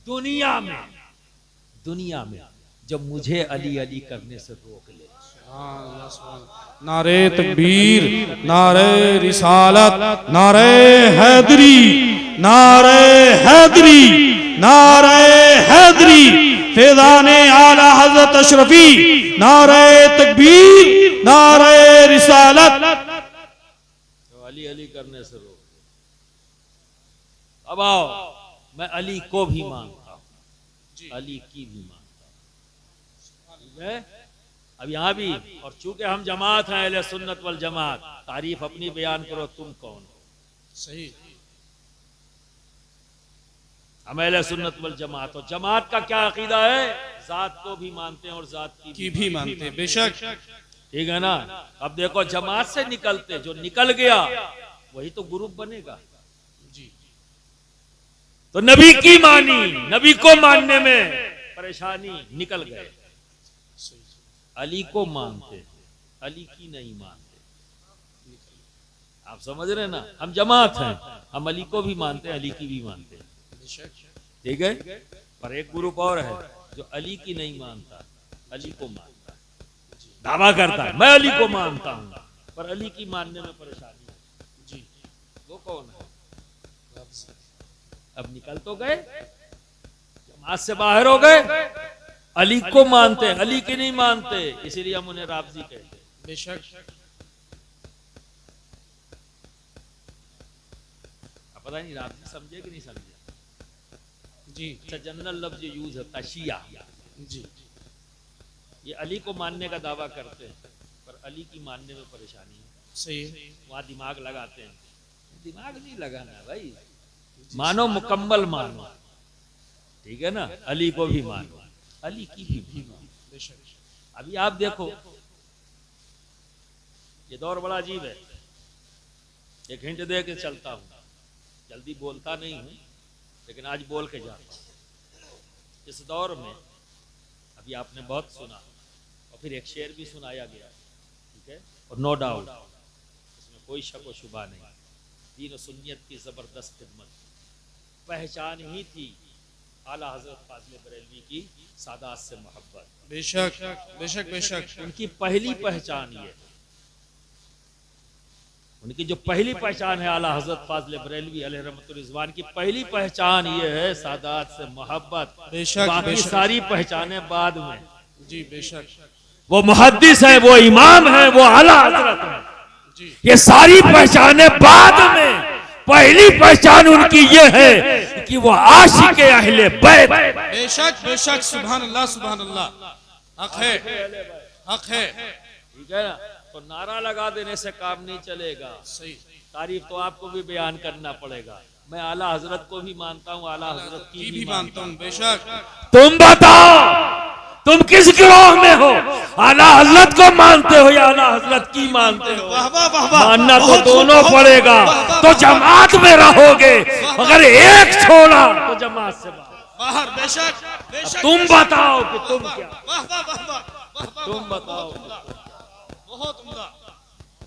दुनिया में जो मुझे अली अली करने से रोक ले। नारे तकबीर, नारे रिसालत, नारे हैदरी, नारे हैदरी, नारे हैदरी, फैज़ाने आला हज़रत अशरफी, नारे तकबीर, नारे रिसालत। तो अली अली करने से रोक। अब आओ, मैं अली को भी मानता हूं, अली की भी मानता हूं, ठीक है? अब यहाँ भी, और चूंकि हम जमात हैं अहले सुन्नत वल जमात, तारीफ अपनी बयान करो, तुम कौन हो? सही, हम अहले सुन्नत वल जमात। और जमात का क्या अकीदा है? जात को भी मानते हैं और जात की भी मानते हैं। बेशक, ठीक है ना? अब देखो, जमात से निकलते, जो निकल गया वही तो ग्रुप बनेगा। जी, तो नबी की मानी, नबी को मानने में परेशानी, निकल गए। अली को मानते, अली की नहीं मानते। आप समझ रहे ना? हम जमात हैं, हम अली को भी मानते हैं, अली की भी मानते हैं, ठीक है? पर एक ग्रुप और है जो अली की नहीं मानता, अली को मानता है, दावा करता है मैं अली को मानता हूं, पर अली की मानने में परेशानी है। जी, वो कौन है? अब निकल तो गए, जमात से बाहर हो गए, अली को मानते हैं, अली की नहीं मानते, इसीलिए हम उन्हें राफजी कहते हैं। बेशक, पता नहीं राफजी समझे कि नहीं समझे? जी अच्छा, जनरल लफ्ज यूज है तशिया। जी, ये अली को मानने का दावा करते हैं, पर अली की मानने में परेशानी है। सही है, वहां दिमाग लगाते हैं। दिमाग नहीं लगाना भाई, मानो मुकम्मल मानो, ठीक है ना? अली को भी मानो, अली की भी मानो। बेशक, अभी आप देखो, ये दौर बड़ा अजीब है। एक हिंट दे के चलता हूं, जल्दी बोलता नहीं हूं, लेकिन आज बोल के जाता हूं। इस दौर में अभी आपने बहुत सुना, और फिर एक शेर भी सुनाया गया, ठीक है? और नो डाउट इसमें कोई शक व शुबा नहीं, दीन और सुन्नियत की जबरदस्त खिदमत, पहचान ही थी आला हजरत फाज़िल बरेलवी की सादात से मोहब्बत। बेशक, बेशक, बेशक, उनकी पहली पहचान ये, उनकी जो पहली पहचान है आला हजरत फाज़िल बरेलवी अलैहि रहमतुर रिज़वान की पहली पहचान ये है सादात से मोहब्बत। बेशक, बाकी बेशक। सारी पहचानें बाद में। जी बेशक वो मुहद्दिस है, वो इमाम है, वो आला हजरत है, जी ये सारी पहचानें बाद में। पहली पहचान उनकी ये है कि वो आशिक अहले बैत। बेशक बेशक सुभान अल्लाह सुभान अल्लाह। हक है, हक है। ठीक है ना? तो नारा लगा देने से काम नहीं चलेगा, सही तारीफ तो आपको भी बयान करना पड़ेगा। मैं आला हजरत को भी मानता हूँ, आला हजरत की की भी मानता हूँ। बेशक तुम बताओ तुम किस गिरोह में हो? आला हजरत को मानते हो या आला हजरत की मानते हो? वाह वाह वाह वाह। मानना तो बहुत दोनों खूब, पड़ेगा। वाह, वाह, तो वाह, जमात में रहोगे, अगर एक छोड़ा तो जमात से बाहर। बाहर। बेशक बेशक। तुम बेशक। बताओ कि तुम क्या? वाह वाह वाह वाह वाह वाह। तुम बताओ कि बहुत उम्दा।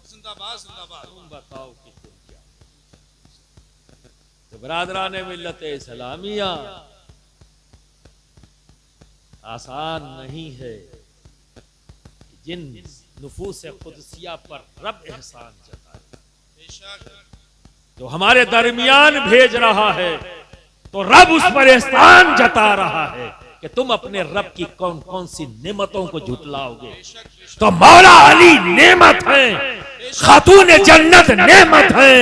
जिंदाबाद जिंदाबाद। तुम बताओ कि तुम क्या? तो बरादरान मिल्लत इस्लामिया, आसान नहीं है कि जिन नुफूस कुदसिया पर रब एहसान जताए, बेशक जो हमारे दरमियान भेज रहा है, तो रब उस पर एहसान जता रहा है कि तुम अपने रब की कौन कौन सी नेमतों को झुटलाओगे। तो मौला अली नेमत है, खातून जन्नत नेमत है,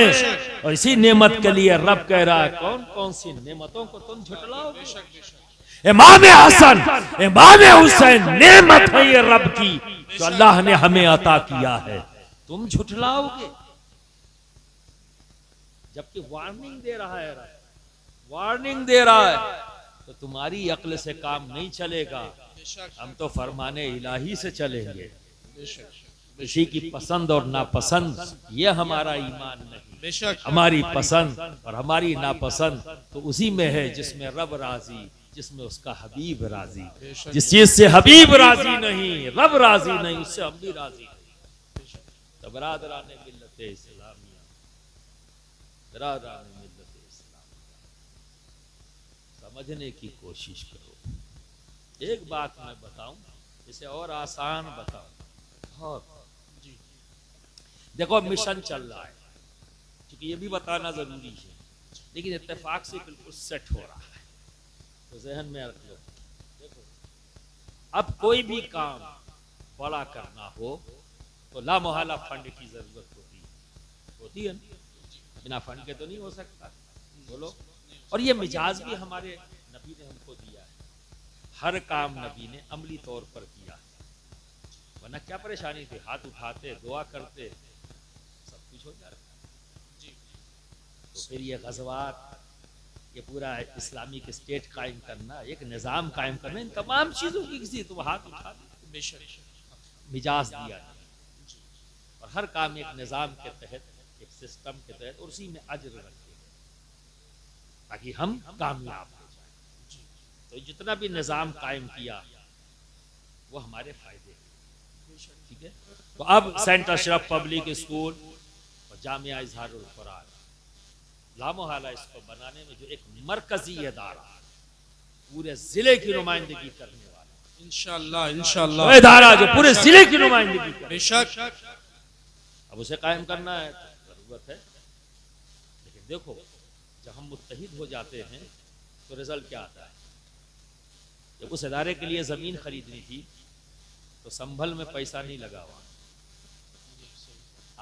और इसी नेमत के लिए रब कह रहा है कौन कौन सी नेमतों को तुम झुटलाओगे। इमाम हसन, इमाम हुसैन नेमत है ये रब की जो अल्लाह ने हमें अता किया है, तुम झुटलाओगे। जबकि वार्निंग दे रहा है रब, वार्निंग दे रहा है, तो तुम्हारी अक्ल से काम नहीं चलेगा। हम तो फरमाने इलाही से चलेंगे। किसी की पसंद और नापसंद ये हमारा ईमान नहीं। बेशक हमारी पसंद और हमारी नापसंद तो उसी में है जिसमें रब राजी, जिसमें उसका हबीब राजी। जिस चीज से हबीब राजी नहीं, रब राजी नहीं, उससे हम भी राजी नहीं। तो बरादरान मिल्लत इस्लामिया, बरादरान मिल्लत इस्लामिया, समझने की कोशिश करो। एक बात मैं बताऊं, इसे और आसान बताऊं। बहुत देखो मिशन चल रहा है, क्योंकि ये भी बताना जरूरी है, लेकिन इत्तेफाक से बिल्कुल सेट हो रहा है, तो जहन में रख लो। देखो अब कोई भी काम बड़ा करना हो तो ला मुहाला फंड की जरूरत होती है ना? बिना फंड के तो नहीं हो सकता, बोलो। और ये मिजाज भी हमारे नबी ने हमको दिया है, हर काम नबी ने अमली तौर पर किया है। वरना क्या परेशानी थी, हाथ उठाते दुआ करते सब कुछ हो जाता। तो फिर ये गज़वात, ये पूरा इस्लामिक स्टेट कायम करना, एक निज़ाम कायम करना, इन तमाम चीज़ों की किसी तो हाथ उठा मिजाज दिया, और हर काम एक निज़ाम के तहत, एक सिस्टम के तहत, और उसी में अज्र रखे ताकि हम कामयाब हो जाए। तो जितना भी निज़ाम कायम किया वो हमारे फायदे, ठीक है। तो अब सेंट अशरफ पब्लिक स्कूल और जामिया इजहारुल कुरान लामोहाला इसको बनाने में जो एक मरकजी इदारा पूरे जिले की नुमाइंदगी करने वाला, इंशाअल्लाह इंशाअल्लाह, वो इदारा जो पूरे जिले की नुमाइंदगी करे, बेशक अब उसे कायम करना है तो जरूरत है। लेकिन देखो जब हम मुत्तहिद हो जाते हैं तो रिजल्ट क्या आता है। जब उस इदारे के लिए जमीन खरीदनी थी तो संभल में पैसा नहीं लगा हुआ,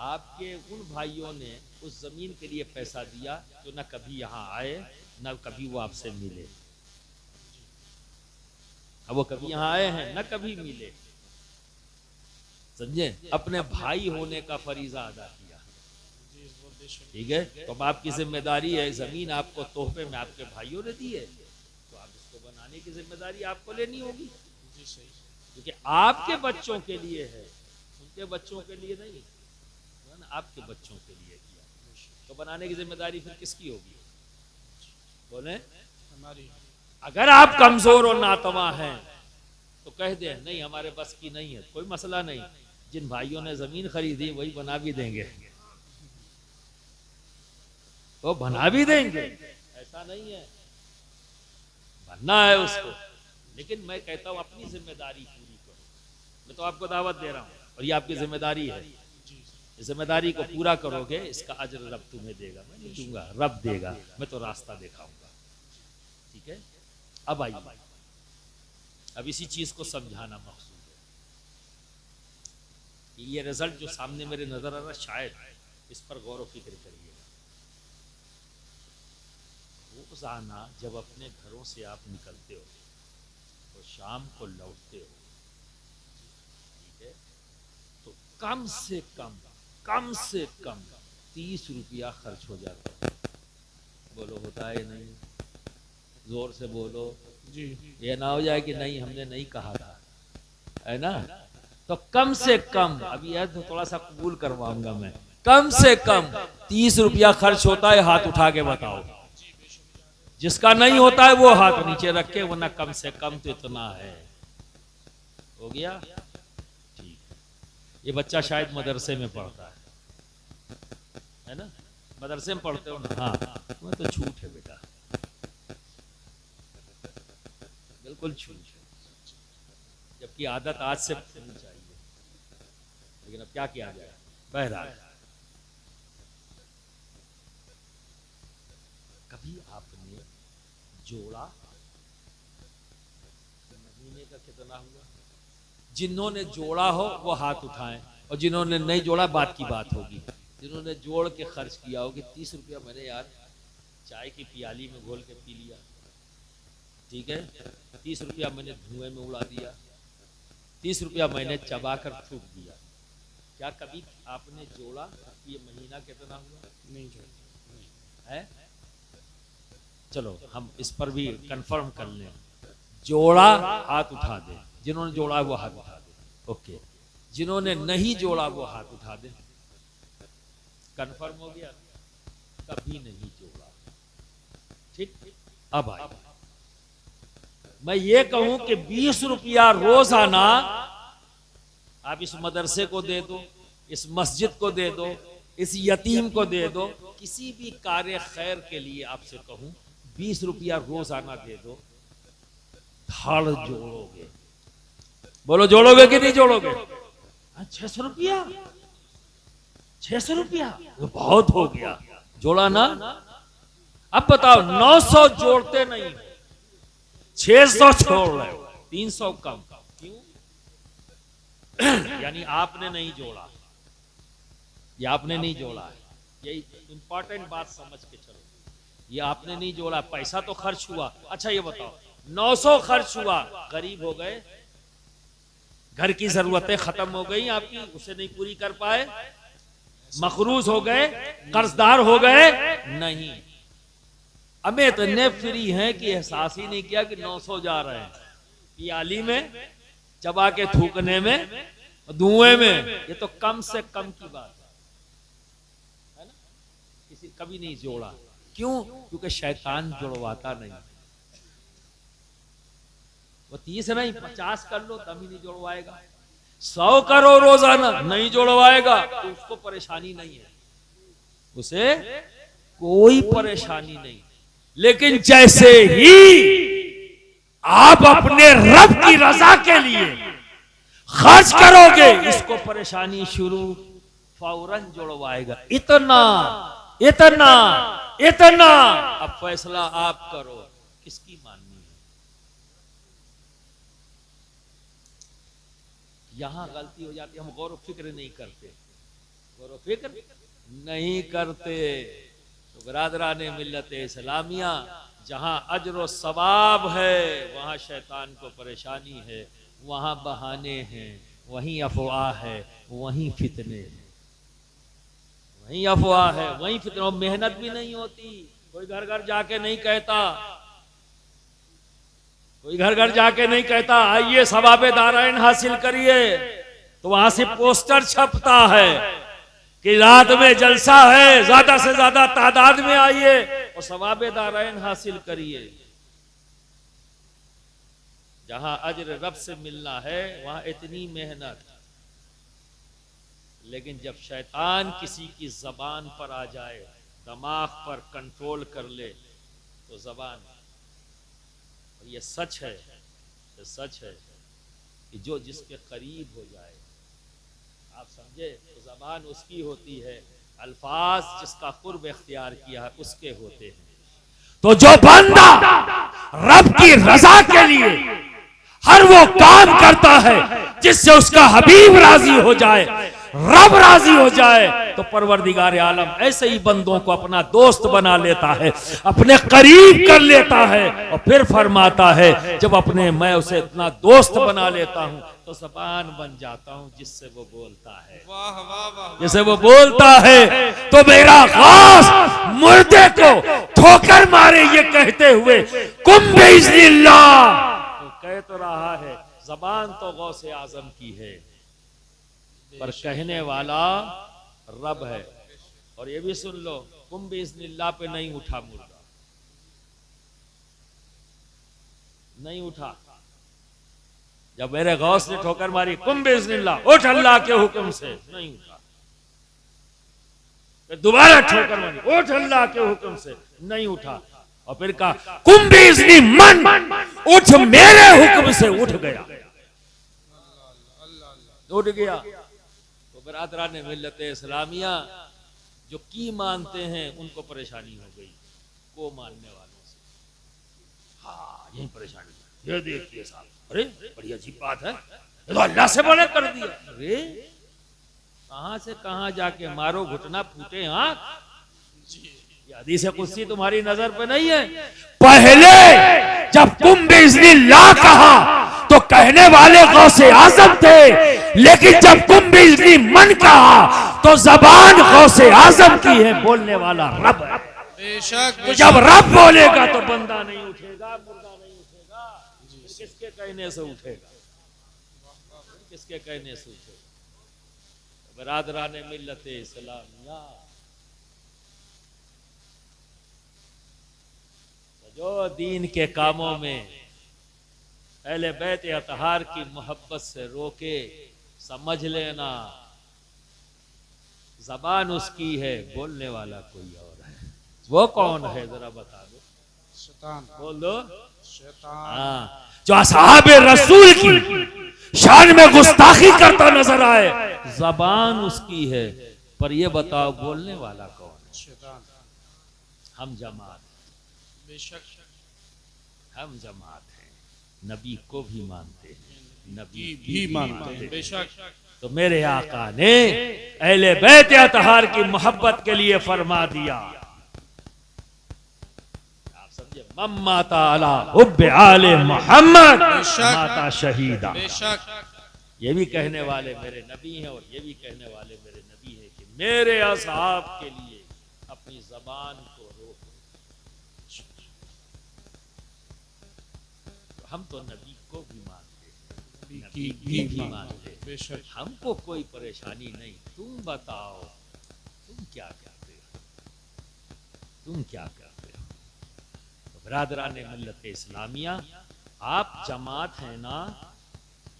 आपके उन भाइयों ने उस जमीन के लिए पैसा दिया जो न कभी यहाँ आए न कभी वो आपसे मिले। अब वो कभी यहाँ आए हैं न कभी मिले, समझे। अपने भाई होने का फरीजा अदा किया, ठीक है। तो अब आपकी जिम्मेदारी है, जमीन आपको तोहफे में आपके भाइयों ने दी है, तो आप इसको बनाने की जिम्मेदारी आपको लेनी होगी, क्योंकि आपके बच्चों के लिए है, उनके बच्चों के लिए नहीं, आपके बच्चों के लिए किया। तो बनाने की जिम्मेदारी फिर किसकी होगी, बोले हमारी। अगर आप कमजोर और नातवा हैं तो कह दे नहीं हमारे बस की नहीं है, कोई मसला नहीं, जिन भाइयों ने जमीन खरीदी वही बना भी देंगे, तो बना भी देंगे, ऐसा नहीं है, बनना है उसको। लेकिन मैं कहता हूं अपनी जिम्मेदारी पूरी करो। मैं तो आपको दावत दे रहा हूं और ये आपकी जिम्मेदारी है, जिम्मेदारी को पूरा करोगे, इसका अजर रब तुम्हें देगा, मैं नहीं दूंगा, रब देगा, मैं तो रास्ता दिखाऊंगा। ठीक है, अब आइए, अब इसी चीज को समझाना मकसूद है। ये रिजल्ट जो सामने मेरे नजर आ रहा, शायद इस पर गौर व फिक्र करिएगा। रोजाना जब अपने घरों से आप निकलते हो तो शाम को लौटते हो, ठीक है, तो कम से कम 30 रुपया खर्च हो जाता है। बोलो होता है नहीं? जोर से बोलो जी। ये ना हो जाए कि नहीं हमने नहीं कहा था, है ना? तो कम से कम, अभी यह तो थोड़ा सा कबूल करवाऊंगा मैं, कम से कम 30 रुपया खर्च होता है। हाथ उठा के बताओ, जिसका नहीं होता है वो हाथ नीचे रखे, वरना कम से कम तो इतना है। हो गया? ठीक। ये बच्चा शायद मदरसे में पढ़ता है ना? मदरसे में पढ़ते हो ना? हाँ, तुम्हें तो छूट है बेटा, बिल्कुल छूट है, जबकि आदत आज से होनी चाहिए, लेकिन अब क्या किया जाए। बहरहाल, कभी आपने जोड़ा महीने का कितना हुआ? जिन्होंने जोड़ा हो वो हाथ उठाएं, और जिन्होंने नहीं जोड़ा बात की बात होगी। जिन्होंने जोड़ के खर्च किया हो कि 30 रुपया मैंने यार चाय की प्याली में घोल के पी लिया, ठीक है, 30 रुपया मैंने धुएं में उड़ा दिया, 30 रुपया मैंने चबा कर थूक दिया। क्या कभी आपने जोड़ा ये महीना कितना हुआ? नहीं है? चलो हम इस पर भी कंफर्म कर लें। जोड़ा हाथ उठा दे, जिन्होंने जोड़ा वो हाथ उठा दे। ओके, जिन्होंने नहीं जोड़ा वो हाथ उठा दे। कंफर्म हो गया? कभी नहीं जोड़ा। ठीक। अब आइए, मैं ये कहूं कि 20 रुपया रोजाना आप इस मदरसे को दे दो, इस मस्जिद को दे दो, इस यतीम को दे दो, किसी भी कार्य खैर के लिए आपसे कहूं 20 रुपया रोजाना दे दो, धड़ जोड़ोगे। बोलो जोड़ोगे कि नहीं जोड़ोगे? 600 रुपया, 600 रुपया तो बहुत हो गया, जोड़ा ना? अब बताओ, 900 जोड़ते नहीं, 600 छोड़ रहे हो, 300 कम। क्यों? यानी आपने नहीं जोड़ा, ये आपने नहीं जोड़ा है। यही इंपॉर्टेंट बात समझ के चलो, ये आपने नहीं जोड़ा, पैसा तो खर्च हुआ। अच्छा ये बताओ, 900 खर्च हुआ, गरीब हो गए, घर की जरूरतें खत्म हो गई आपकी, उसे नहीं पूरी कर पाए, मखरूज हो गए, कर्जदार हो गए? नहीं, हमें इतने फ्री हैं कि एहसास ही नहीं किया कि 900 जा रहे हैं पियाली में, चबा के थूकने में, धुएं में। ये तो कम से कम की बात है ना? किसी कभी नहीं जोड़ा। क्यों? क्योंकि शैतान जुड़वाता नहीं। वो 30 नहीं 50 कर लो तभी नहीं जुड़वाएगा, 100 करो रोजाना नहीं जुड़वाएगा, तो उसको परेशानी नहीं है, उसे कोई परेशानी नहीं। लेकिन जैसे ही आप अपने रब की रजा के लिए खर्च करोगे, इसको परेशानी शुरू, फौरन जुड़वाएगा। इतना इतना इतना। अब फैसला आप करो, किसकी माननी है? यहां गलती हो जाती, हम गौर फिक्र नहीं करते, गौर फिक्र नहीं करते। तो बिरादराने मिल्लत इस्लामिया, जहां अजर व सवाब है वहां शैतान को परेशानी है, वहां बहाने हैं, वहीं अफवाह है, वहीं फितने हैं, वहीं अफवाह है, वहीं फितने। मेहनत भी नहीं होती, कोई घर घर जाके नहीं कहता, कोई घर घर जाके नहीं कहता आइए सवाबे दारायन हासिल करिए, तो वहां से पोस्टर छपता है कि रात में जलसा है, ज्यादा से ज्यादा तादाद में आइए और सवाबे दारायन हासिल करिए। जहां अजर रब से मिलना है वहां इतनी मेहनत। लेकिन जब शैतान किसी की जबान पर आ जाए, दिमाग पर कंट्रोल कर ले, तो जबान, और ये सच है, ये सच है कि जो जिसके करीब हो जाए, आप समझे? तो ज़बान उसकी होती है, अल्फाज जिसका कुर्ब इख्तियार किया है उसके होते हैं। तो जो बंदा रब की रजा के लिए हर वो काम करता है जिससे उसका हबीब राजी हो जाए, रब राजी हो जाए, तो परवरदिगार आलम ऐसे ही बंदों को अपना दोस्त बना लेता है, अपने करीब कर लेता है और फिर फरमाता है जब अपने मैं उसे इतना दोस्त बना लेता हूं तो ज़बान बन जाता हूं जिससे वो बोलता है। वाह वाह वाह, जैसे वो बोलता है तो मेरा खास मुर्दे को ठोकर मारे ये कहते हुए कुम बिइज़्निल्लाह, तो कह तो रहा है ज़बान तो गौसे आजम की है पर कहने वाला रब है। और ये भी सुन लो, कुम बिइज़्निल्लाह पे नहीं उठा मुर्दा, नहीं उठा। जब मेरे गौस ने ठोकर मारी कुम बिइज़्निल्लाह, उठ अल्लाह के हुक्म से, नहीं उठा। फिर दोबारा ठोकर मारी, उठ अल्लाह के हुक्म से, नहीं उठा। और फिर कहा कुम बिइज़्नि मन, उठ मेरे हुक्म से, उठ गया, उठ गया। तो बरादरान मिल्लत इस्लामिया जो की मानते हैं उनको परेशानी हो गई, को मानने वालों से। हाँ यही परेशानी, ये देखिए साहब, अरे बड़ी अजीब बात है, ये तो अल्लाह से बड़े कर दिया। अरे कहां से कहां जाके मारो घुटना फूटे आंख, ये हदीस कुदसी तुम्हारी नजर पे नहीं है। पहले जब कुम बिइज़्निल्लाह कहा तो कहने वाले गौसे आजम थे, लेकिन जब कुम बिइज़्नि मन कहा तो जबान गौसे आजम की है, बोलने वाला रब है। बेशक तो जब रब बोलेगा तो बंदा नहीं उठेगा, मुर्दा नहीं उठेगा, किसके कहने से उठेगा, किसके कहने से उठेगा? बरादरान मिल्लत इस्लामिया, जो दीन के कामों में अहले बैत अतहार की मोहब्बत से रोके, समझ लेना जबान उसकी है, बोलने वाला कोई और है। वो कौन है जरा बता दो? शैतान, बोल दो। शैतान। हाँ, जो असहाबे रसूल की शान में गुस्ताखी करता नजर आए, जबान उसकी है, पर ये बताओ बोलने वाला कौन है? शैतान। हम जमात, बेशक हम जमात हैं, नबी को भी मानते हैं, नबी भी मानते हैं। बेशक तो मेरे आका ने अहले बैत अतहार की मोहब्बत के लिए फरमा दिया, आप समझे, मम्माता अला हुब्बे आले मोहम्मद माता शहीदा। बेशक ये भी कहने वाले मेरे नबी हैं और ये भी कहने वाले मेरे नबी हैं कि मेरे असहाब के लिए अपनी जबान को रोको। तो हम तो नबी को भी मानते हैं, नबी की भी मानते हैं, बेशक हमको कोई परेशानी नहीं। तुम बताओ तुम क्या करते हो, तुम क्या करते हो? तो बरादरान मिल्लत इस्लामिया, आप जमात है ना,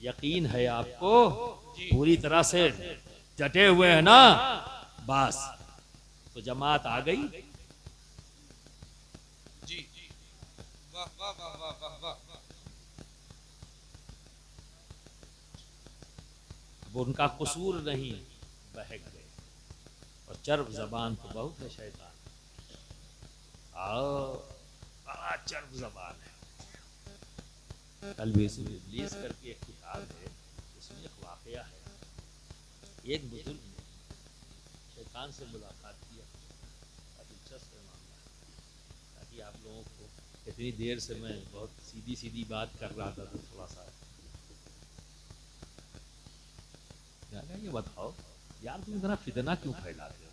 यकीन है आपको, पूरी तरह से डटे हुए है ना, बस तो जमात आ गई। जी, वाह वाह वाह वाह वाह वाह। अब उनका कसूर नहीं, बहक गए। और चर्ब जबान तो बहुत है शैतान, आओ बड़ा चर्ब जबान है। कल भी इब्लीस करके एक किताब है, उसमें एक वाकया है। एक बुजुर्ग ने शैतान से मुलाकात किया, दिलचस्प मामला, ताकि आप लोगों को, इतनी देर से मैं बहुत सीधी सीधी बात कर रहा था तो थोड़ा सा ये बताओ यार, तुम इतना फितना क्यों फैलाते हो,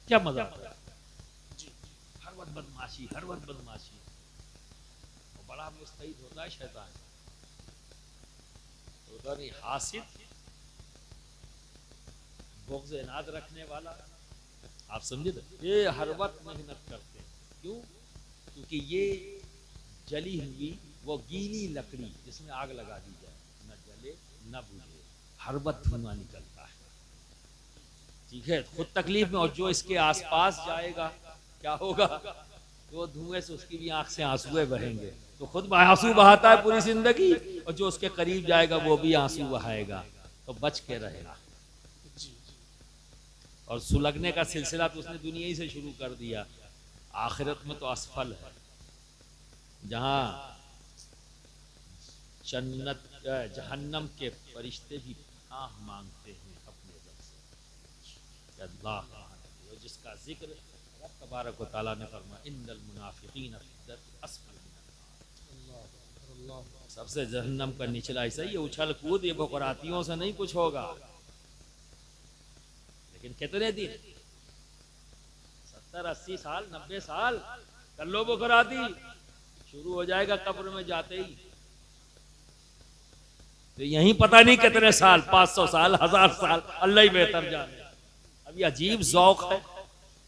क्या मजा आता है? हर वक्त बदमाशी, हर वक्त बदमाशी, बड़ा मुस्तैद होता है शैतान। उधर ही हासिद, बुग़्ज़ इनाद रखने वाला, आप समझे ना, ये हर वक्त मेहनत करते हैं। क्यों? क्योंकि ये जली हुई वो गीली लकड़ी जिसमें आग लगा दी जाए, न जले न बुझे, हर वक्त धुआं निकलता है। ठीक है, खुद तकलीफ में, और जो इसके आसपास जाएगा क्या होगा? तो धुएं से उसकी भी आंख से आंसू बहेंगे, तो खुद आंसू बहाता है पूरी जिंदगी, और जो उसके करीब जाएगा वो भी आंसू बहाएगा। तो बच के रहेगा, और सुलगने का सिलसिला तो उसने दुनिया ही से शुरू कर दिया। आखिरत में तो असफल है, जहां जन्नत जहन्नम के फरिश्ते भी आह मांगते हैं अपने रब से। अल्लाह जिसका जिक्र रब तबारक व तआला ने फरमाया इन्नल मुनाफिकीन फी दर्किल अस्फल मिनन नार। सबसे जहन्नम का निचला ऐसा ही उछल कूद, ये बकरातियों से नहीं कुछ होगा। लेकिन कितने दिन, 70 80 साल 90 साल कर लो बकराती, शुरू हो जाएगा कब्र में जाते ही। तो यहीं पता नहीं कितने साल, 500 साल 1000 साल, अल्लाह ही बेहतर जाने। अब ये अजीब ज़ौक है।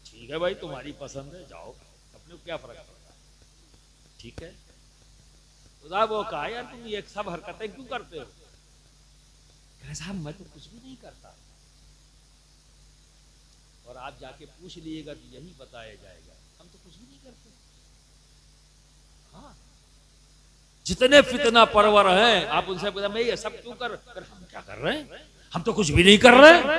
ठीक है भाई, तुम्हारी पसंद है, जाओ, अपने को क्या फर्क पड़ता है, ठीक है। खुदा वो कहा यार तुम ये सब हरकतें क्यों करते हो? कहा साहब मैं तो कुछ भी नहीं करता। और आप जाके पूछ लीजिएगा तो यही बताया जाएगा, हम तो कुछ भी नहीं करते। हाँ, जितने फितना परवर हैं आप उनसे पूछा मैं ये सब क्यों कर, हम क्या कर रहे हैं, हम तो कुछ भी नहीं कर रहे।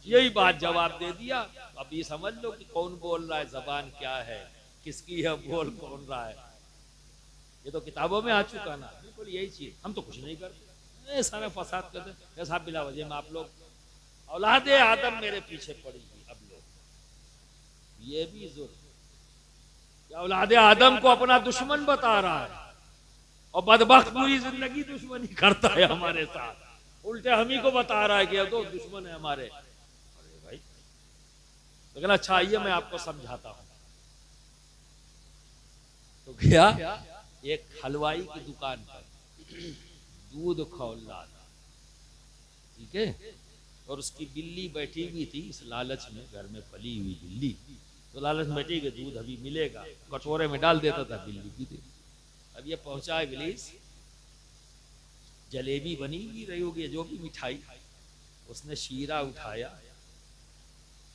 यही बात जवाब दे दिया। अब ये समझ लो कि कौन बोल रहा है, जबान क्या है, किसकी है, बोल कौन रहा है। ये तो किताबों में आ चुका ना, बिल्कुल यही चीज, हम तो कुछ नहीं करते, सारा फसाद करते। साहब बिला वजह में आप लोग औलादे आदम मेरे पीछे पड़ी हुई। अब लोग ये भी जुल्म, औलादे आदम को अपना दुश्मन बता रहा है और बदबख्त पूरी जिंदगी दुश्मनी करता है हमारे साथ। उल्टे हम ही को बता रहा है कि अब तो दुश्मन है हमारे। अरे भाई, लेकिन अच्छा आइए मैं आपको समझाता हूं। तो गया एक हलवाई की दुकान पर, दूध खौल रहा था, ठीक है, और उसकी बिल्ली बैठी हुई थी इस लालच में, घर में पली हुई बिल्ली, तो लालच में बैठी कि दूध अभी मिलेगा, कटोरे में डाल देता था, बिल्ली पीती। अब ये पहुंचा इब्लीस, जलेबी बनी हुई रही होगी, जो भी मिठाई, उसने शीरा उठाया,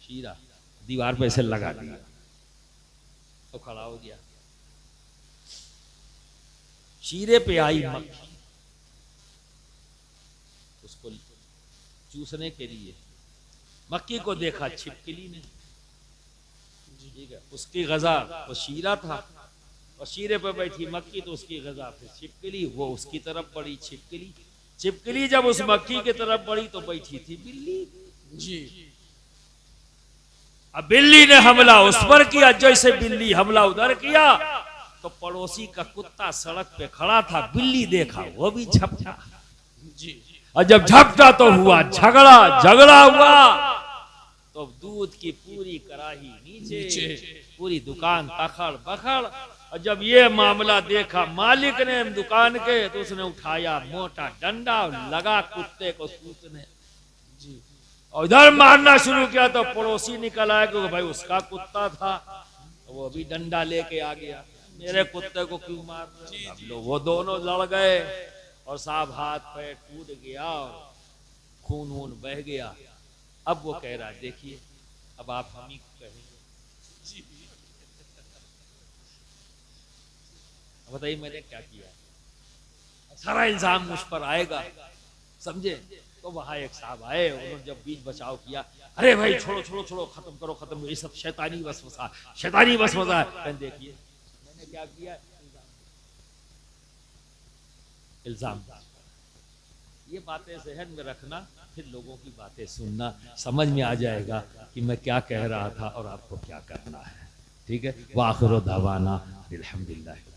शीरा दीवार पे ऐसे लगा दिया तो खड़ा हो गया। शीरे पे आई मक्खी, उसको चूसने के लिए। मक्खी को देखा छिपकली ने, ठीक है, उसकी गजा वो शीरा था, और शीरे पे बैठी मक्खी तो उसकी गजा फिर छिपकली, वो उसकी तरफ बढ़ी छिपकली। छिपकली जब उस मक्खी की तरफ बढ़ी तो बैठी थी बिल्ली जी। अब बिल्ली ने हमला उस पर किया, जैसे बिल्ली हमला उधर किया तो पड़ोसी का कुत्ता सड़क पे खड़ा था, बिल्ली देखा वो भी झपटा जी। और जब झपटा तो हुआ झगड़ा, झगड़ा हुआ तो दूध की पूरी कड़ाही नीचे, पूरी दुकान तखड़ बखड़। और जब ये मामला देखा मालिक ने दुकान के, तो उसने उठाया मोटा डंडा और लगा कुत्ते को सूतने जी, और इधर मारना शुरू किया तो पड़ोसी निकल आया, क्योंकि भाई उसका कुत्ता था, तो वो भी डंडा लेके आ गया, मेरे कुत्ते को क्यों मार रहे हो? अब लोग वो दोनों लड़ गए और साहब हाथ पैर टूट गया और खून वून बह गया। अब वो कह रहा है देखिए अब आप हम ही कहेंगे, बताइए मैंने क्या किया, सारा इल्जाम मुझ पर आएगा, समझे। तो वहां एक साहब आए, उन्होंने जब बीच बचाव किया, अरे भाई छोड़ो छोड़ो छोड़ो, खत्म करो खत्म करो, ये सब शैतानी वसवसा, शैतानी वसवसा है। देखिए मैंने क्या किया, इल्जाम। ये बातें जहन में रखना, फिर लोगों की बातें सुनना, समझ में आ जाएगा कि मैं क्या कह रहा था और आपको क्या करना है, ठीक है। वाखिर दावाना अल्हम्दुलिल्लाह।